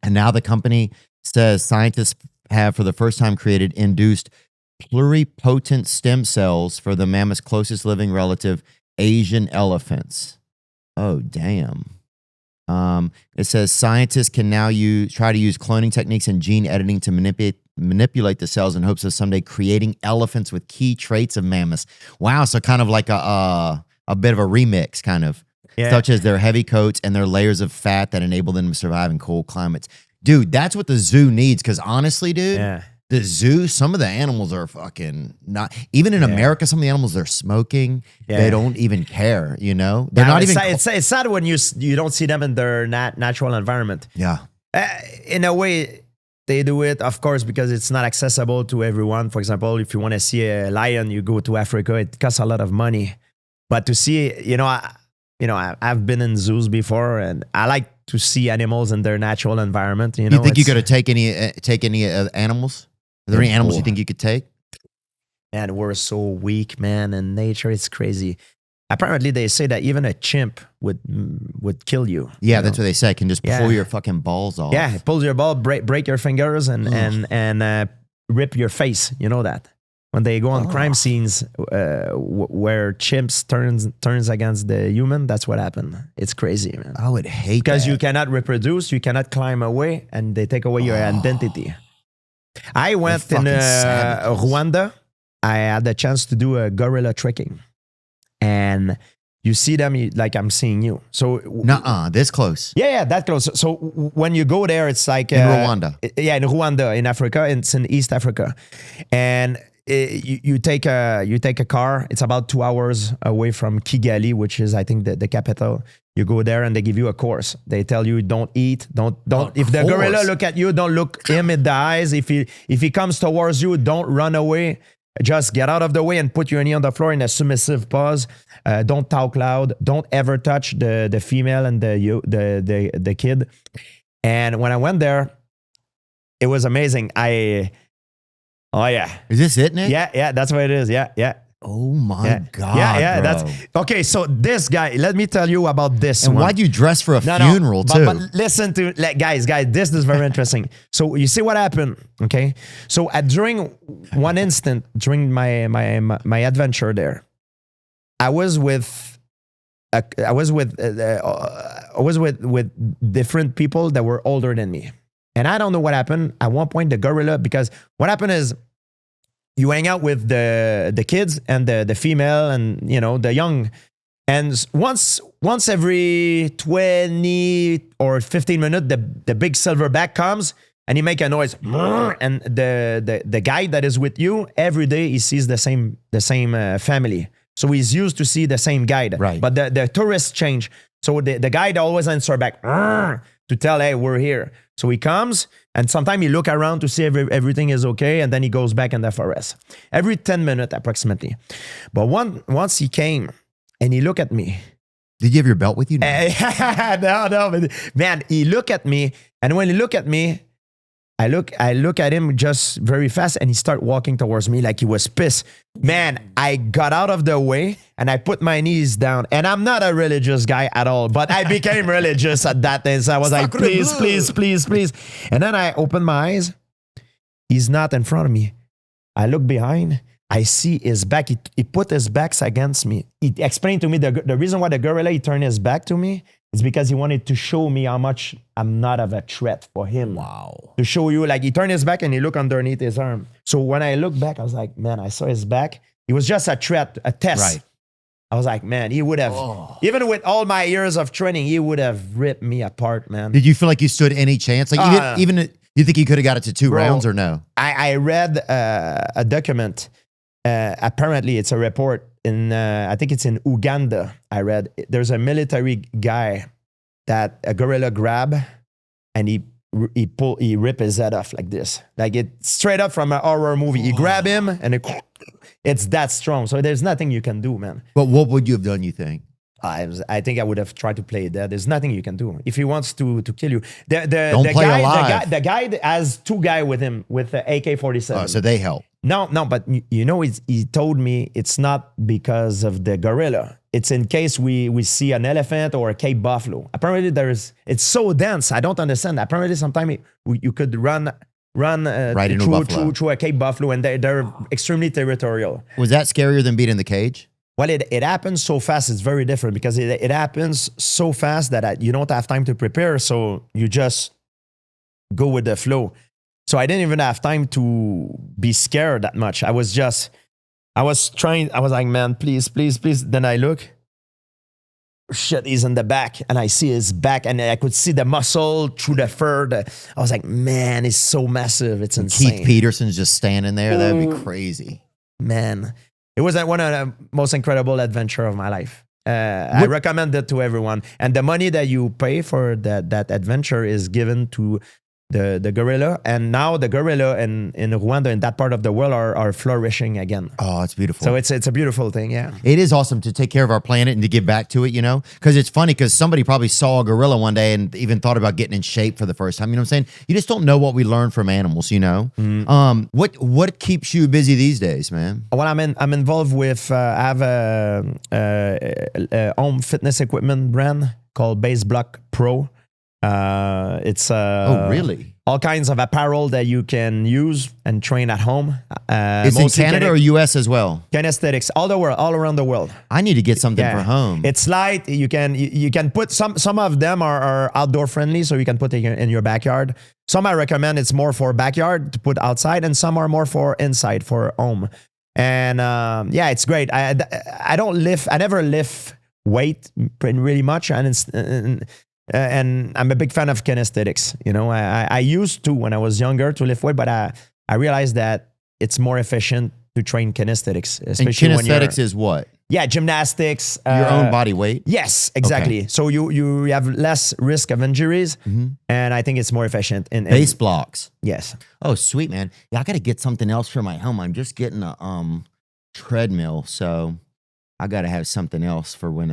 now the company says scientists have, for the first time, created induced pluripotent stem cells for the mammoth's closest living relative, Asian elephants. Oh, damn. It says scientists can now try to use cloning techniques and gene editing to manipulate the cells in hopes of someday creating elephants with key traits of mammoths. Wow, so kind of like a bit of a remix, kind of, such as their heavy coats and their layers of fat that enable them to survive in cold climates. Dude, that's what the zoo needs. Because honestly, dude, Yeah. the zoo, some of the animals are fucking not. Even in America, some of the animals they're smoking. Yeah. They don't even care. You know, they're not even. It's sad when you don't see them in their natural environment. Yeah. In a way, they do it, of course, because it's not accessible to everyone. For example, if you want to see a lion, you go to Africa. It costs a lot of money. But to see, I've been in zoos before, and I like to see animals in their natural environment. You think you could take any animals? Are there any animals you think you could take? Man, we're so weak, man. In nature, it's crazy. Apparently, they say that even a chimp would kill you. Yeah, that's what they say. It can just pull your fucking balls off. Yeah, it pulls your ball, break your fingers, and rip your face. You know that. When they go on crime scenes where chimps turns against the human, that's what happened. It's crazy, man. I would hate because that. you cannot reproduce, you cannot climb away, and they take away your identity. I went in Rwanda. I had the chance to do a gorilla trekking, and you see them like I'm seeing you. So this close. Yeah, that close. So when you go there, it's like in Rwanda. Yeah, in Rwanda, in Africa. It's in East Africa, and you take a car. It's about 2 hours away from Kigali, which is I think the capital. You go there and they give you a course. They tell you don't eat, don't. If the gorilla look at you, don't look him in the eyes. If he comes towards you, don't run away. Just get out of the way and put your knee on the floor in a submissive pose. Don't talk loud. Don't ever touch the female and the kid. And when I went there, it was amazing. Oh yeah. Is this it, Nick? Yeah, that's what it is. Yeah. Oh my God. Yeah, bro. that's okay. So this guy, let me tell you about this. And why'd you dress for a funeral too? But listen to guys, this is very interesting. So you see what happened, okay? So during one instant during my adventure there, I was with different people that were older than me, and I don't know what happened. At one point, the gorilla, because what happened is, you hang out with the kids and the female and the young, and once every 20 or 15 minutes the big silverback comes and he make a noise, and the guy that is with you every day, he sees the same family, so he's used to see the same guide, right? But the tourists change, so the guide always answer back to tell, hey, we're here. So he comes, and sometimes he look around to see if everything is okay, and then he goes back in the forest. Every 10 minutes approximately. But once he came, and he looked at me. Did you have your belt with you? No, but man, he looked at me, and when he looked at me, I look at him just very fast, and he start walking towards me like he was pissed. Man, I got out of the way and I put my knees down. And I'm not a religious guy at all, but I became religious at that day. So I was like, please, please, please, please. And then I opened my eyes. He's not in front of me. I look behind. I see his back. He put his backs against me. He explained to me the reason why the gorilla, he turned his back to me is because he wanted to show me how much I'm not of a threat for him. Wow. To show you, like, he turned his back and he looked underneath his arm. So when I looked back, I was like, man, I saw his back. It was just a threat, a test. Right. I was like, man, he would have, even with all my years of training, he would have ripped me apart, man. Did you feel like you stood any chance? Like even you think you could have got it to 2 rounds or no? I read a document. Apparently, it's a report in, I think it's in Uganda. I read there's a military guy that a gorilla grab and he rip his head off like this, like it straight up from a horror movie. He grab him and it's that strong. So there's nothing you can do, man. But what would you have done? You think? I think I would have tried to play it dead. There's nothing you can do if he wants to kill you. Don't play alive. The guy has 2 guys with him with the AK-47. Oh, so they help. No, but he told me it's not because of the gorilla. It's in case we see an elephant or a Cape buffalo. Apparently it's so dense. I don't understand. Apparently sometimes you could run right through a Cape buffalo, and they're extremely territorial. Was that scarier than being in the cage? Well, it happens so fast. It's very different because it happens so fast that you don't have time to prepare. So you just go with the flow. So I didn't even have time to be scared that much. I was like, man, please, please, please. Then I look. shit, he's in the back. And I see his back and I could see the muscle through the fur. I was like, man, it's so massive. It's insane. Keith Peterson's just standing there. That'd be crazy. Man, it was one of the most incredible adventure of my life. I recommend it to everyone. And the money that you pay for that adventure is given to the gorilla. And now the gorilla in Rwanda, in that part of the world, are flourishing again. Oh, it's beautiful. So it's a beautiful thing, yeah. It is awesome to take care of our planet and to give back to it, you know? Because it's funny because somebody probably saw a gorilla one day and even thought about getting in shape for the first time. You know what I'm saying? You just don't know what we learn from animals, you know? What keeps you busy these days, man? Well, I'm involved with, I have a home fitness equipment brand called Base Block Pro. It's Oh, really? all kinds of apparel that you can use and train at home. It's in Canada or US as well? Kinesthetics, all around the world. I need to get something for home. It's light. You can put some of them are outdoor friendly, so you can put it in your backyard. Some I recommend it's more for backyard to put outside, and some are more for inside for home. And yeah, it's great. I never lift weight really much, and I'm a big fan of kinesthetics. You know, I used to when I was younger to lift weight, but I realized that it's more efficient to train kinesthetics. Especially and kinesthetics is what? Yeah, gymnastics. Your own body weight? Yes, exactly. Okay. So you have less risk of injuries, and I think it's more efficient. Base blocks. Yes. Oh, sweet, man. Yeah, I got to get something else for my home. I'm just getting a treadmill, so I got to have something else for when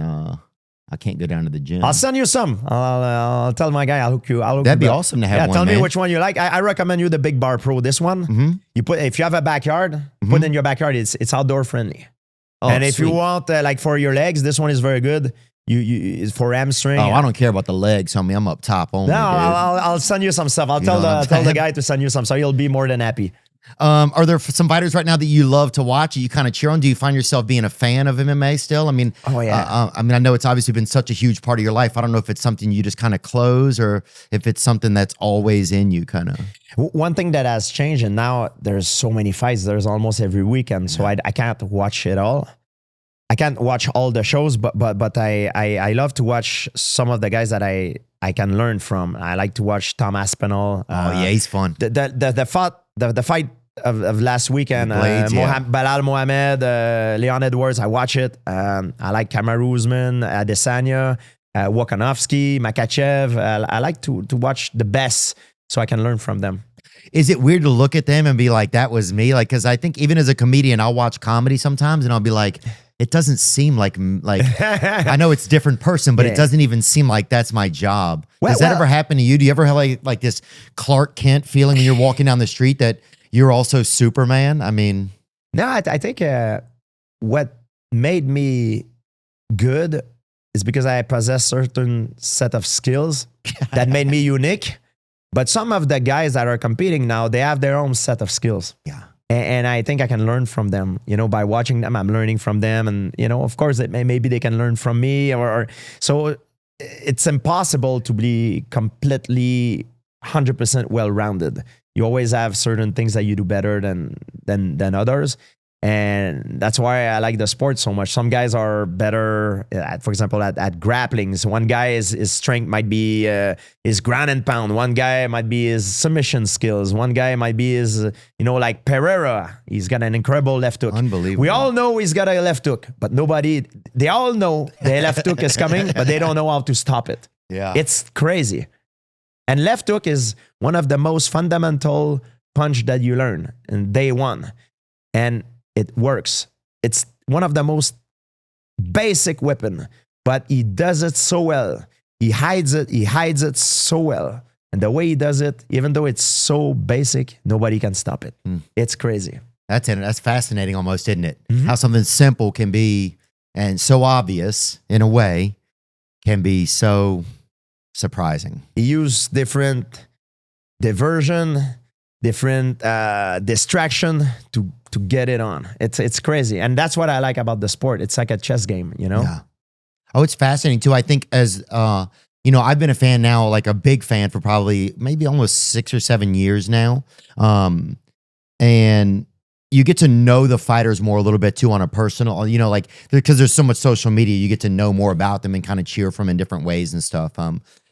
I can't go down to the gym. I'll send you some. I'll tell my guy. I'll hook you. That'd be awesome to have one. Tell me man. which one you like. I recommend you the Big Bar Pro. This one, you put if you have a backyard, put it in your backyard. It's outdoor friendly. Oh, and if sweet. you want like for your legs, this one is very good. It's for hamstring. Oh, I don't care about the legs, homie. I'm up top only. No, dude. I'll send you some stuff. I'll tell the guy to send you some, so he'll be more than happy. Are there some fighters right now that you love to watch? You kind of cheer on? Do you find yourself being a fan of MMA still? I mean, oh yeah. I mean, I know it's obviously been such a huge part of your life. I don't know if it's something you just kind of close or if it's something that's always in you, kind of. One thing that has changed, and now there's so many fights. There's almost every weekend, so I can't watch it all. I can't watch all the shows, but I love to watch some of the guys that I can learn from. I like to watch Tom Aspinall. Oh yeah, he's fun. The fight of last weekend, Blades, Balal Mohamed, Leon Edwards. I watch it. I like Kamaru Usman, Adesanya, Volkanovski, Makachev. I like to watch the best so I can learn from them. Is it weird to look at them and be like, that was me? Like, because I think even as a comedian, I'll watch comedy sometimes and I'll be like, it doesn't seem like I know it's a different person, but it doesn't even seem like that's my job. Does that ever happen to you? Do you ever have like this Clark Kent feeling when you're walking down the street that you're also Superman? I mean, no, I think what made me good is because I possess certain set of skills that made me unique. But some of the guys that are competing now, they have their own set of skills. Yeah. And I think I can learn from them, you know, by watching them, I'm learning from them. And, you know, of course, maybe they can learn from me or so it's impossible to be completely 100% well-rounded. You always have certain things that you do better than others. And that's why I like the sport so much. Some guys are better, for example, at grappling. So one guy, his strength might be his ground and pound. One guy might be his submission skills. One guy might be his, you know, like Pereira. He's got an incredible left hook. Unbelievable. We all know he's got a left hook, but they all know the left hook is coming, but they don't know how to stop it. Yeah. It's crazy. And left hook is one of the most fundamental punch that you learn in day one. And it works. It's one of the most basic weapon, but he does it so well. He hides it so well. And the way he does it, even though it's so basic, nobody can stop it. It's crazy. That's fascinating almost, isn't it? How something simple can be, and so obvious in a way, can be so surprising. He used different diversion, different distraction to get it on. It's crazy. And that's what I like about the sport. It's like a chess game, you know? Yeah. Oh, it's fascinating too. I think as, you know, I've been a fan now, like a big fan for probably maybe almost 6 or 7 years now. And you get to know the fighters more a little bit too on a personal, like because there's so much social media, you get to know more about them and kind of cheer from in different ways and stuff.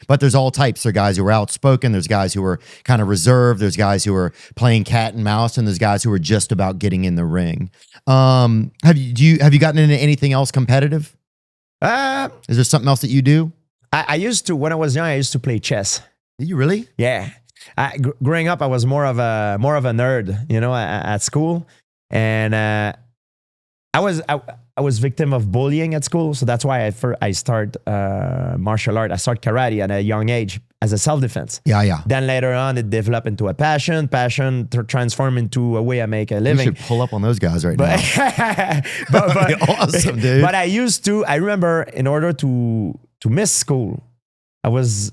But there's all types. There are guys who are outspoken. There's guys who are kind of reserved. There's guys who are playing cat and mouse, and there's guys who are just about getting in the ring. Have you gotten into anything else competitive? Is there something else that you do? I used to, when I was young, I used to play chess. Did you really? Yeah. Growing up, I was more of a nerd, at school, and I was victim of bullying at school, so that's why I start martial art. I start karate at a young age as a self-defense. Yeah. Then later on, it developed into a passion transformed into a way I make a living. You should pull up on those guys right now. but Awesome, dude. But I remember in order to miss school, I was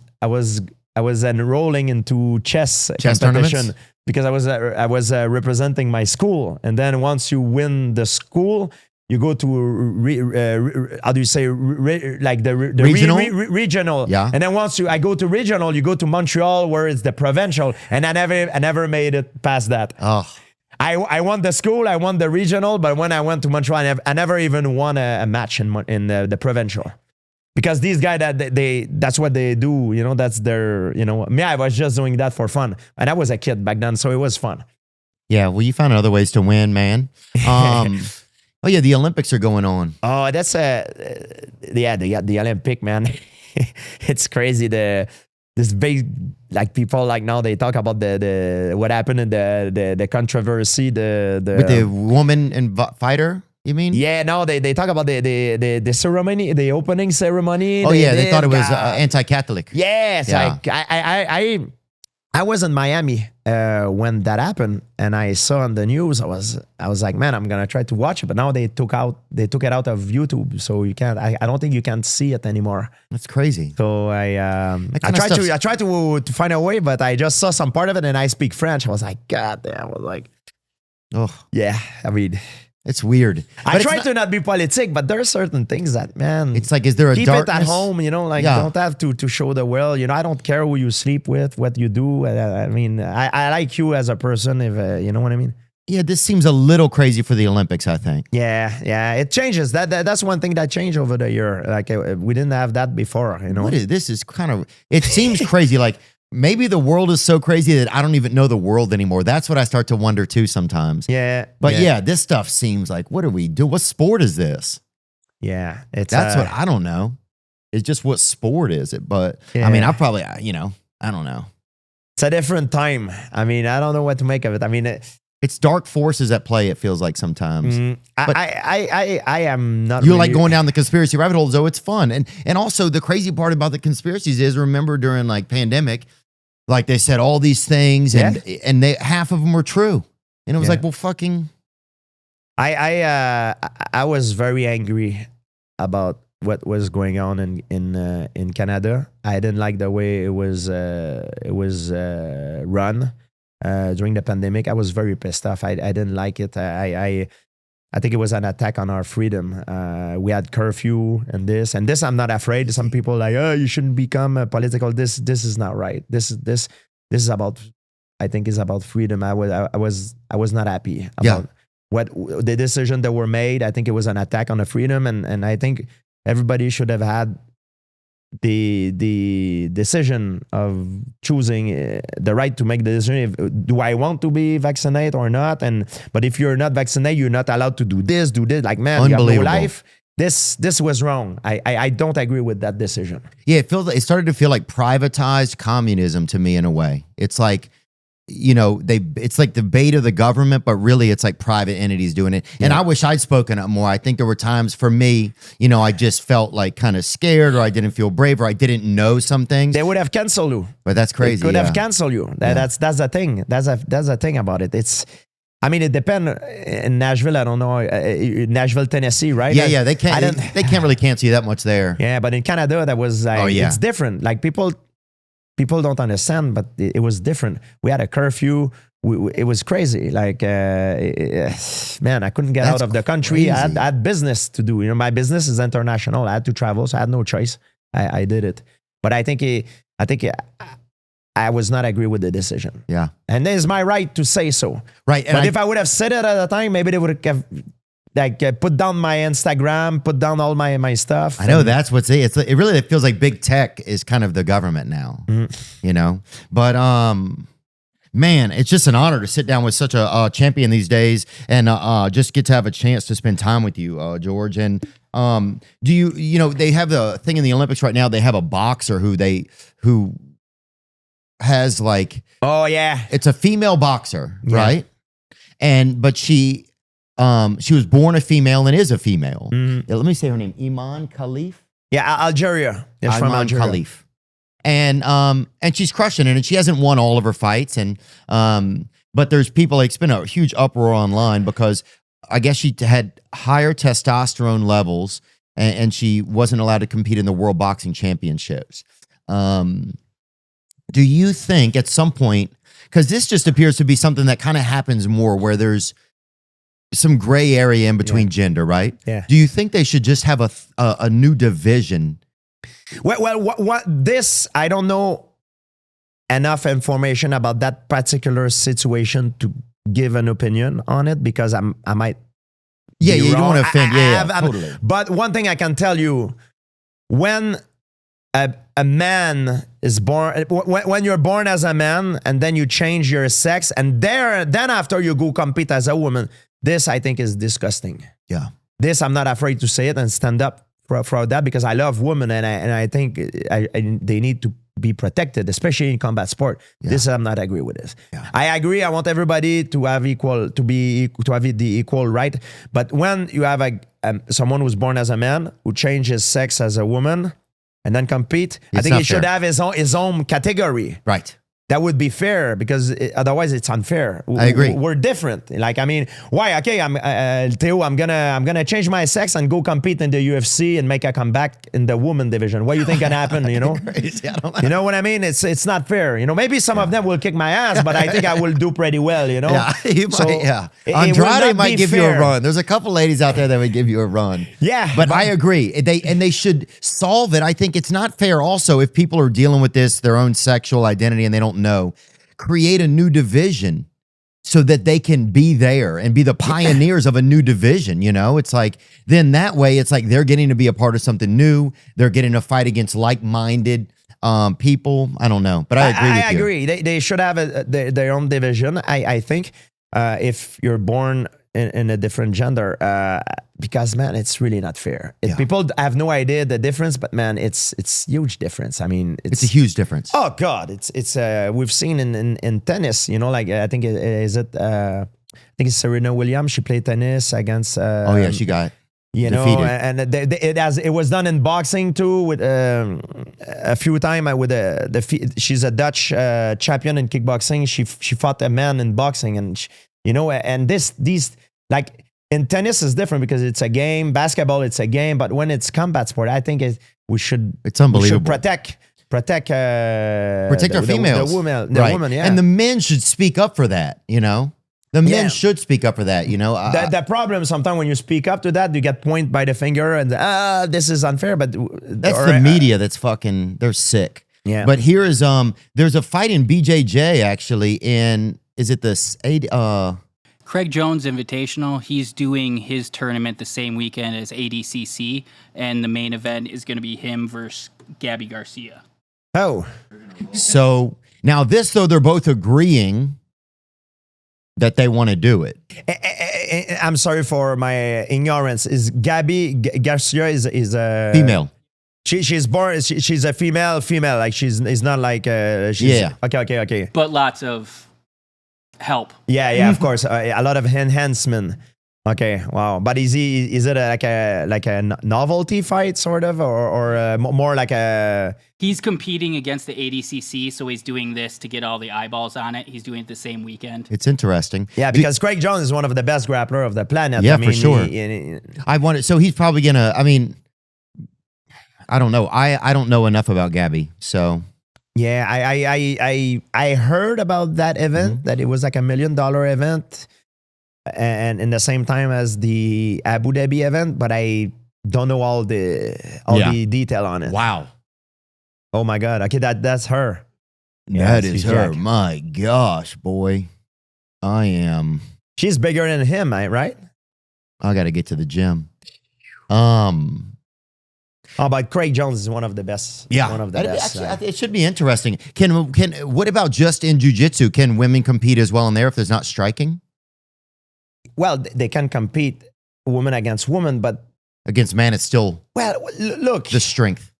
enrolling into chess competition tournaments? because I was representing my school. And then once you win the school, you go to how do you say like the regional? Regional. Yeah. And then once I go to regional, you go to Montreal where it's the provincial. And I never made it past that. Oh. I won the school, I won the regional, but when I went to Montreal, I never even won a match in the provincial. Because these guys, that's what they do, that's their, me, I was just doing that for fun. And I was a kid back then, so it was fun. Yeah, well, you found other ways to win, man. Oh, yeah, the Olympics are going on. Oh, that's, the Olympic, man. It's crazy. This big, like people like now, they talk about the what happened in the controversy, With the woman and fighter? You mean? Yeah, no, they talk about the ceremony, the opening ceremony. Oh, they thought it was anti-Catholic. Yes, Yeah. I was in Miami when that happened, and I saw on the news. I was like, man, I'm gonna try to watch it, but now they took it out of YouTube, so you can't. I don't think you can see it anymore. That's crazy. So I tried to find a way, but I just saw some part of it, and I speak French. I was like, God damn! I was like, Oh, yeah. I mean. it's weird. I try to not be politic, but there are certain things that, man, It's like, is there a keep darkness? it at home, don't have to show the world. I don't care who you sleep with, what you do. I mean, I like you as a person, if you know what I mean. Yeah, this seems a little crazy for the Olympics, I think. Yeah, it changes. That's one thing that changed over the year. Like we didn't have that before, This is kind of, it seems crazy. Like, maybe the world is so crazy that I don't even know the world anymore. That's what I start to wonder too sometimes. Yeah. But yeah, this stuff seems like, what do we do? What sport is this? Yeah. That's what I don't know. It's just what sport is it? But I mean, I probably, I don't know. It's a different time. I mean, I don't know what to make of it. I mean, it's dark forces at play, it feels like sometimes. But I am not. You like going down the conspiracy rabbit hole, though. It's fun. And also the crazy part about the conspiracies is, remember during like pandemic, like they said all these things and half of them were true. And it was like, well, fucking. I was very angry about what was going on in Canada. I didn't like the way it was run during the pandemic. I was very pissed off. I didn't like it. I think it was an attack on our freedom. We had curfew and this I'm not afraid. Some people are like, oh, you shouldn't become political. This is not right. This is about, I think is about freedom. I was not happy about what the decision that were made. I think it was an attack on the freedom, and I think everybody should have had the decision of choosing the right to make the decision. Do I want to be vaccinated or not? But if you're not vaccinated, you're not allowed to do this. Like, man, you have no life. This was wrong. I don't agree with that decision. Yeah, it started to feel like privatized communism to me in a way. It's like, it's like the bait of the government, but really it's like private entities doing it. And I wish I'd spoken up more. I think there were times for me, I just felt like kind of scared, or I didn't feel brave, or I didn't know some things. They would have canceled you. But that's crazy. They could have canceled you. That's the thing. That's the thing about it. It depends. In Nashville, I don't know. Nashville, Tennessee, right? Yeah. They can't really cancel you that much there. Yeah, but in Canada, that was like, it's different. Like people don't understand, but it was different. We had a curfew. It was crazy. Like, man, I couldn't get out of the country. I had business to do. My business is international. I had to travel, so I had no choice. I did it. But I think I was not agree with the decision. Yeah. And it's my right to say so. Right. And But if I would have said it at the time, maybe they would have put down my Instagram, put down all my stuff. I know that's what's it really feels like big tech is kind of the government now, you know? But, man, it's just an honor to sit down with such a champion these days and just get to have a chance to spend time with you, George. And do you know, they have the thing in the Olympics right now, they have a boxer who has like, oh yeah, it's a female boxer, right? But she was born a female and is a female. Yeah, let me say her name, Iman Khalif. Yeah, Algeria. It's from Algeria. Khalif. And she's crushing it, and she hasn't won all of her fights. And but there's people, like, it's been a huge uproar online because I guess she had higher testosterone levels, and she wasn't allowed to compete in the World Boxing Championships. Do you think at some point, because this just appears to be something that kind of happens more, where there's some gray area in between gender, right? Yeah. Do you think they should just have a new division? Well, what this, I don't know enough information about that particular situation to give an opinion on it, because I might. Yeah, you don't wrong. want to offend. Totally. But one thing I can tell you, when a man is born, when you're born as a man and then you change your sex, and then after you go compete as a woman, this I think is disgusting. Yeah. This, I'm not afraid to say it and stand up for that, because I love women, and I think they need to be protected, especially in combat sport. Yeah. This, I'm not agree with this. Yeah. I agree. I want everybody to have the equal right. But when you have someone who's born as a man who changes sex as a woman and then compete, I think he should have his own category. Right. That would be fair, because otherwise it's unfair. I agree. We're different. Like, I mean, why? Okay, Theo, I'm gonna change my sex and go compete in the UFC and make a comeback in the woman division. What do you think can happen? You know, Crazy. I don't know. You know what I mean? It's not fair. You know, maybe some of them will kick my ass, but I think I will do pretty well. You know, Andrade might give you a run. There's a couple ladies out there that would give you a run. Yeah, but I agree. They should solve it. I think it's not fair. Also, if people are dealing with their own sexual identity, and they don't know, create a new division so that they can be there and be the pioneers of a new division. You know, it's like, then that way it's like they're getting to be a part of something new. They're getting to fight against like-minded people. I don't know, but I agree with you. I agree. They should have their own division. I think if you're born in a different gender, because, man, it's really not fair. People have no idea the difference, but, man, it's huge difference. I mean, it's a huge difference. Oh God, it's we've seen in tennis. You know, like I think I think it's Serena Williams. She played tennis against. She got. You defeated. know, and it was done in boxing too, with a few times with she's a Dutch champion in kickboxing. She fought a man in boxing, and and these like in tennis is different because it's a game. Basketball, it's a game, but when it's combat sport, I think we should. It's unbelievable. We should protect our females, the woman, yeah. And the men should speak up for that. You know. The men should speak up for that, you know. The problem sometimes when you speak up to that, you get pointed by the finger and this is unfair. But that's the media that's fucking. They're sick. Yeah. But here is there's a fight in BJJ actually in Craig Jones Invitational. He's doing his tournament the same weekend as ADCC, and the main event is going to be him versus Gabby Garcia. Oh, so now this though they're both agreeing that they want to do it. I'm sorry for my ignorance. Is Gabby Garcia is a female? She's born. She's a female. Like she's not like she's, Okay. But lots of help. Yeah. Of course, a lot of enhancement. Okay, wow. But is it like a novelty fight sort of, or more like a? He's competing against the ADCC, so he's doing this to get all the eyeballs on it. He's doing it the same weekend. It's interesting. Yeah, because Craig Jones is one of the best grappler of the planet. Yeah, for sure. So he's probably gonna. I mean, I don't know. I don't know enough about Gabby, so. Yeah, I heard about that event, that it was like $1 million event. And in the same time as the Abu Dhabi event, but I don't know all the detail on it. Wow. Oh my God. Okay, that's her. That is she's her. jacked. My gosh, boy. I am. She's bigger than him, right? I got to get to the gym. Oh, but Craig Jones is one of the best. Yeah, One of the best. Actually, it should be interesting. Can what about just in jiu-jitsu? Can women compete as well in there if there's not striking Well, they can compete woman against woman, but against man? It's still look, the strength.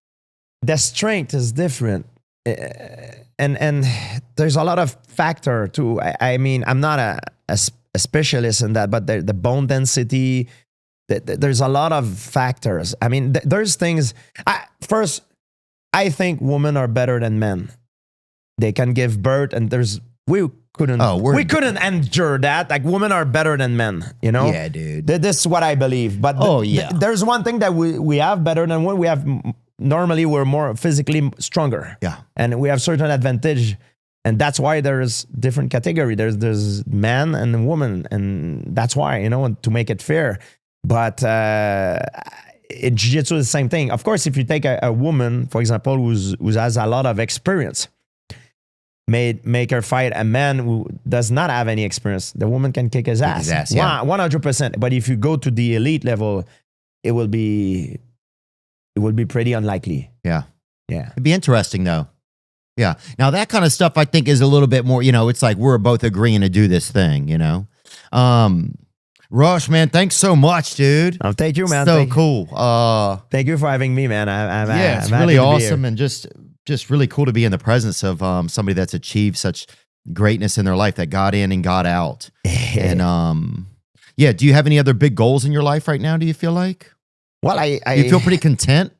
the strength is different. And there's a lot of factor too. I mean, I'm not a specialist in that, but the bone density, there's a lot of factors. I mean, there's things. First, I think women are better than men. They can give birth, and we couldn't endure that. Like, women are better than men. You know? Yeah, dude. This is what I believe. But there's one thing that we have better than women. We have. Normally, we're more physically stronger. Yeah. And we have certain advantage. And that's why there's different category. There's man and woman. And that's why, to make it fair. But in jiu-jitsu, the same thing. Of course, if you take a woman, for example, who has a lot of experience, make her fight a man who does not have any experience, the woman can kick his ass. 100%. But if you go to the elite level, it will be pretty unlikely. Yeah. Yeah. It'd be interesting though. Yeah. Now that kind of stuff I think is a little bit more, it's like we're both agreeing to do this thing, Rush, man, thanks so much, dude. Oh, thank you, man. So cool. Thank you for having me, man. It's really awesome and just really cool to be in the presence of somebody that's achieved such greatness in their life, that got in and got out. And do you have any other big goals in your life right now, do you feel like? Well, you feel pretty content?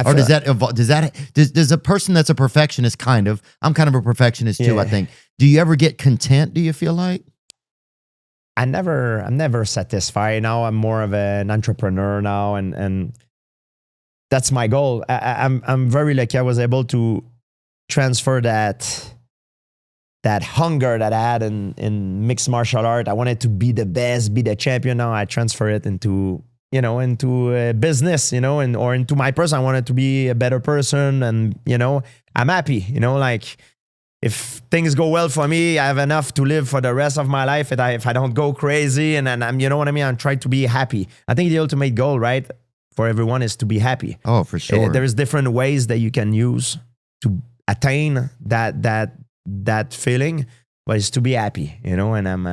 Or does a person that's a perfectionist I'm kind of a perfectionist too, I think. Do you ever get content, do you feel like? I'm never satisfied. Now I'm more of an entrepreneur now, and that's my goal. I'm very lucky I was able to transfer that hunger that I had in mixed martial art. I wanted to be the best, be the champion. Now I transfer it into a business, or into my person. I wanted to be a better person, and, I'm happy, like, if things go well for me, I have enough to live for the rest of my life. If I don't go crazy, and I'm, you know what I mean? I'm trying to be happy. I think the ultimate goal, right, for everyone is to be happy. Oh, for sure. There's different ways that you can use to attain that feeling. But it's to be happy, and I'm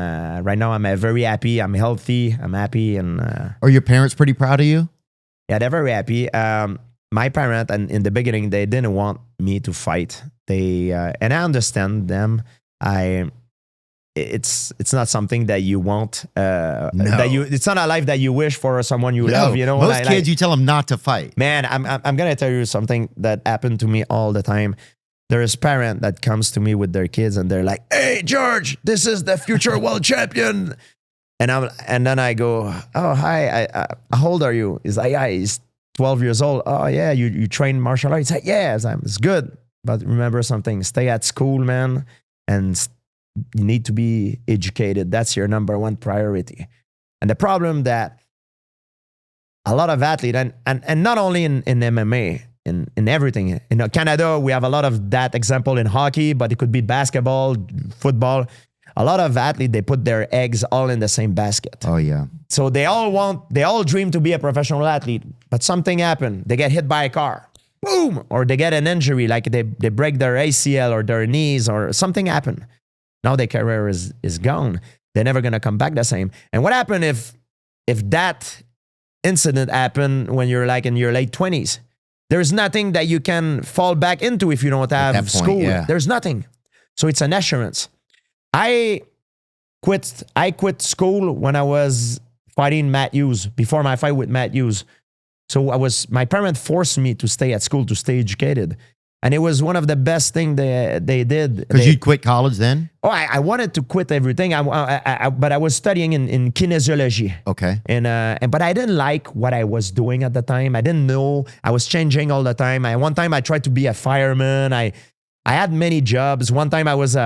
right now I'm very happy. I'm healthy. I'm happy, and are your parents pretty proud of you? Yeah, they're very happy. My parents, and in the beginning, they didn't want me to fight. They and I understand them. It's not something that you want. No. It's not a life that you wish for someone you love. Most kids, you tell them not to fight. Man, I'm gonna tell you something that happened to me all the time. There is parent that comes to me with their kids, and they're like, "Hey, George, this is the future world champion." And then I go, "Oh, hi. How old are you?" He's like, "Yeah, he's 12 years old." "Oh, yeah, you train martial arts?" He's like, "Yeah." It's good, but remember something: stay at school, man, and you need to be educated. That's your number one priority. And the problem that a lot of athletes, and not only in MMA. In everything. In Canada, we have a lot of that example in hockey, but it could be basketball, football. A lot of athletes, they put their eggs all in the same basket. Oh, yeah. So they all dream to be a professional athlete, but something happened. They get hit by a car. Boom! Or they get an injury, like they break their ACL or their knees, or something happened. Now their career is gone. They're never going to come back the same. And what happened if that incident happened when you're like in your late 20s? There's nothing that you can fall back into if you don't have school. Yeah. There's nothing. So it's an assurance. I quit school when I was fighting Matt Hughes, before my fight with Matt Hughes. So my parents forced me to stay at school, to stay educated. And it was one of the best things they did. Because you quit college then? Oh, I wanted to quit everything. But I was studying in kinesiology. Okay. But I didn't like what I was doing at the time. I didn't know. I was changing all the time. One time I tried to be a fireman. I had many jobs. One time I was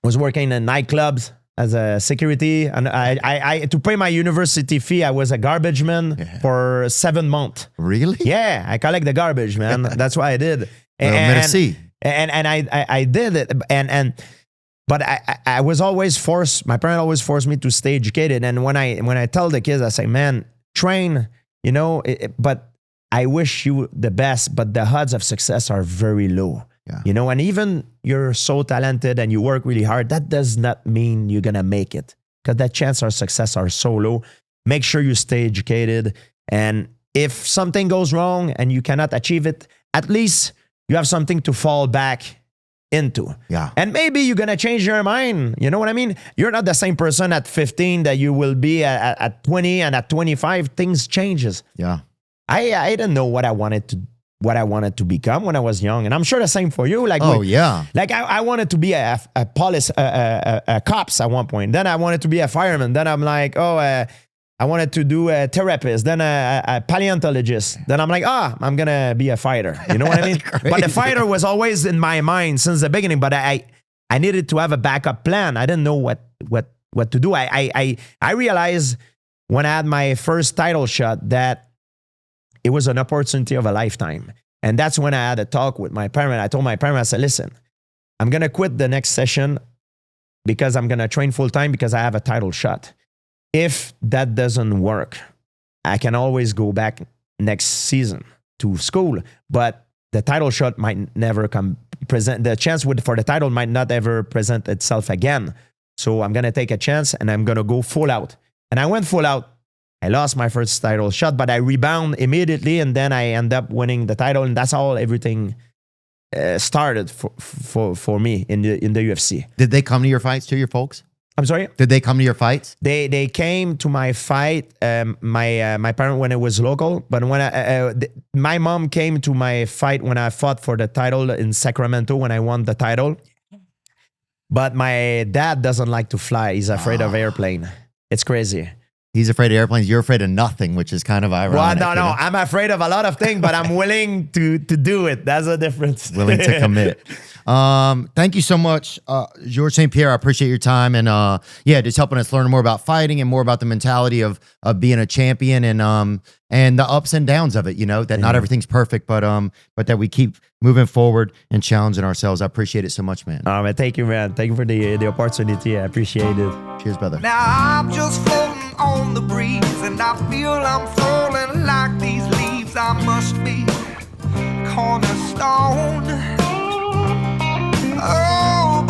working in nightclubs as a security. And I to pay my university fee, I was a garbage man for 7 months. Really? Yeah, I collect the garbage, man. That's what I did. Merci. And I did it. But I was always forced, my parents always forced me to stay educated. And when I tell the kids, I say, man, train, but I wish you the best, but the odds of success are very low. Yeah. And even you're so talented and you work really hard, that does not mean you're going to make it, because the chance of success are so low. Make sure you stay educated. And if something goes wrong and you cannot achieve it, at least you have something to fall back into. Yeah. And maybe you're going to change your mind. You know what I mean? You're not the same person at 15 that you will be at 20, and at 25, things changes. Yeah. I didn't know what I wanted to become when I was young. And I'm sure the same for you. Like, yeah. Like I wanted to be a cops at one point. Then I wanted to be a fireman. Then I'm like, I wanted to do a therapist, then a paleontologist. Then I'm like, I'm going to be a fighter. You know what I mean? But the fighter was always in my mind since the beginning, but I needed to have a backup plan. I didn't know what to do. I realized when I had my first title shot that it was an opportunity of a lifetime. And that's when I had a talk with my parent. I told my parent, I said, listen, I'm going to quit the next session because I'm going to train full time because I have a title shot. If that doesn't work, I can always go back next season to school, but the title shot might never come present. The chance for the title might not ever present itself again. So I'm going to take a chance and I'm going to go full out. And I went full out. I lost my first title shot, but I rebound immediately. And then I end up winning the title. And that's how everything started for me in the UFC. Did they come to your fights too, your folks? I'm sorry? Did they come to your fights? They came to my fight, my parent when it was local, but when my mom came to my fight when I fought for the title in Sacramento when I won the title. But my dad doesn't like to fly. He's afraid of airplane. It's crazy. He's afraid of airplanes. You're afraid of nothing, which is kind of ironic. Well, no. I'm afraid of a lot of things, but I'm willing to do it. That's the difference. Willing to commit. Thank you so much, Georges St-Pierre. I appreciate your time and just helping us learn more about fighting and more about the mentality of being a champion and the ups and downs of it. That not everything's perfect, but that we keep moving forward and challenging ourselves. I appreciate it so much, man. Man, thank you, man. Thank you for the opportunity. I appreciate it. Cheers, brother. Now I'm just floating on the breeze, and I feel I'm falling like these leaves. I must be cornerstone. Oh,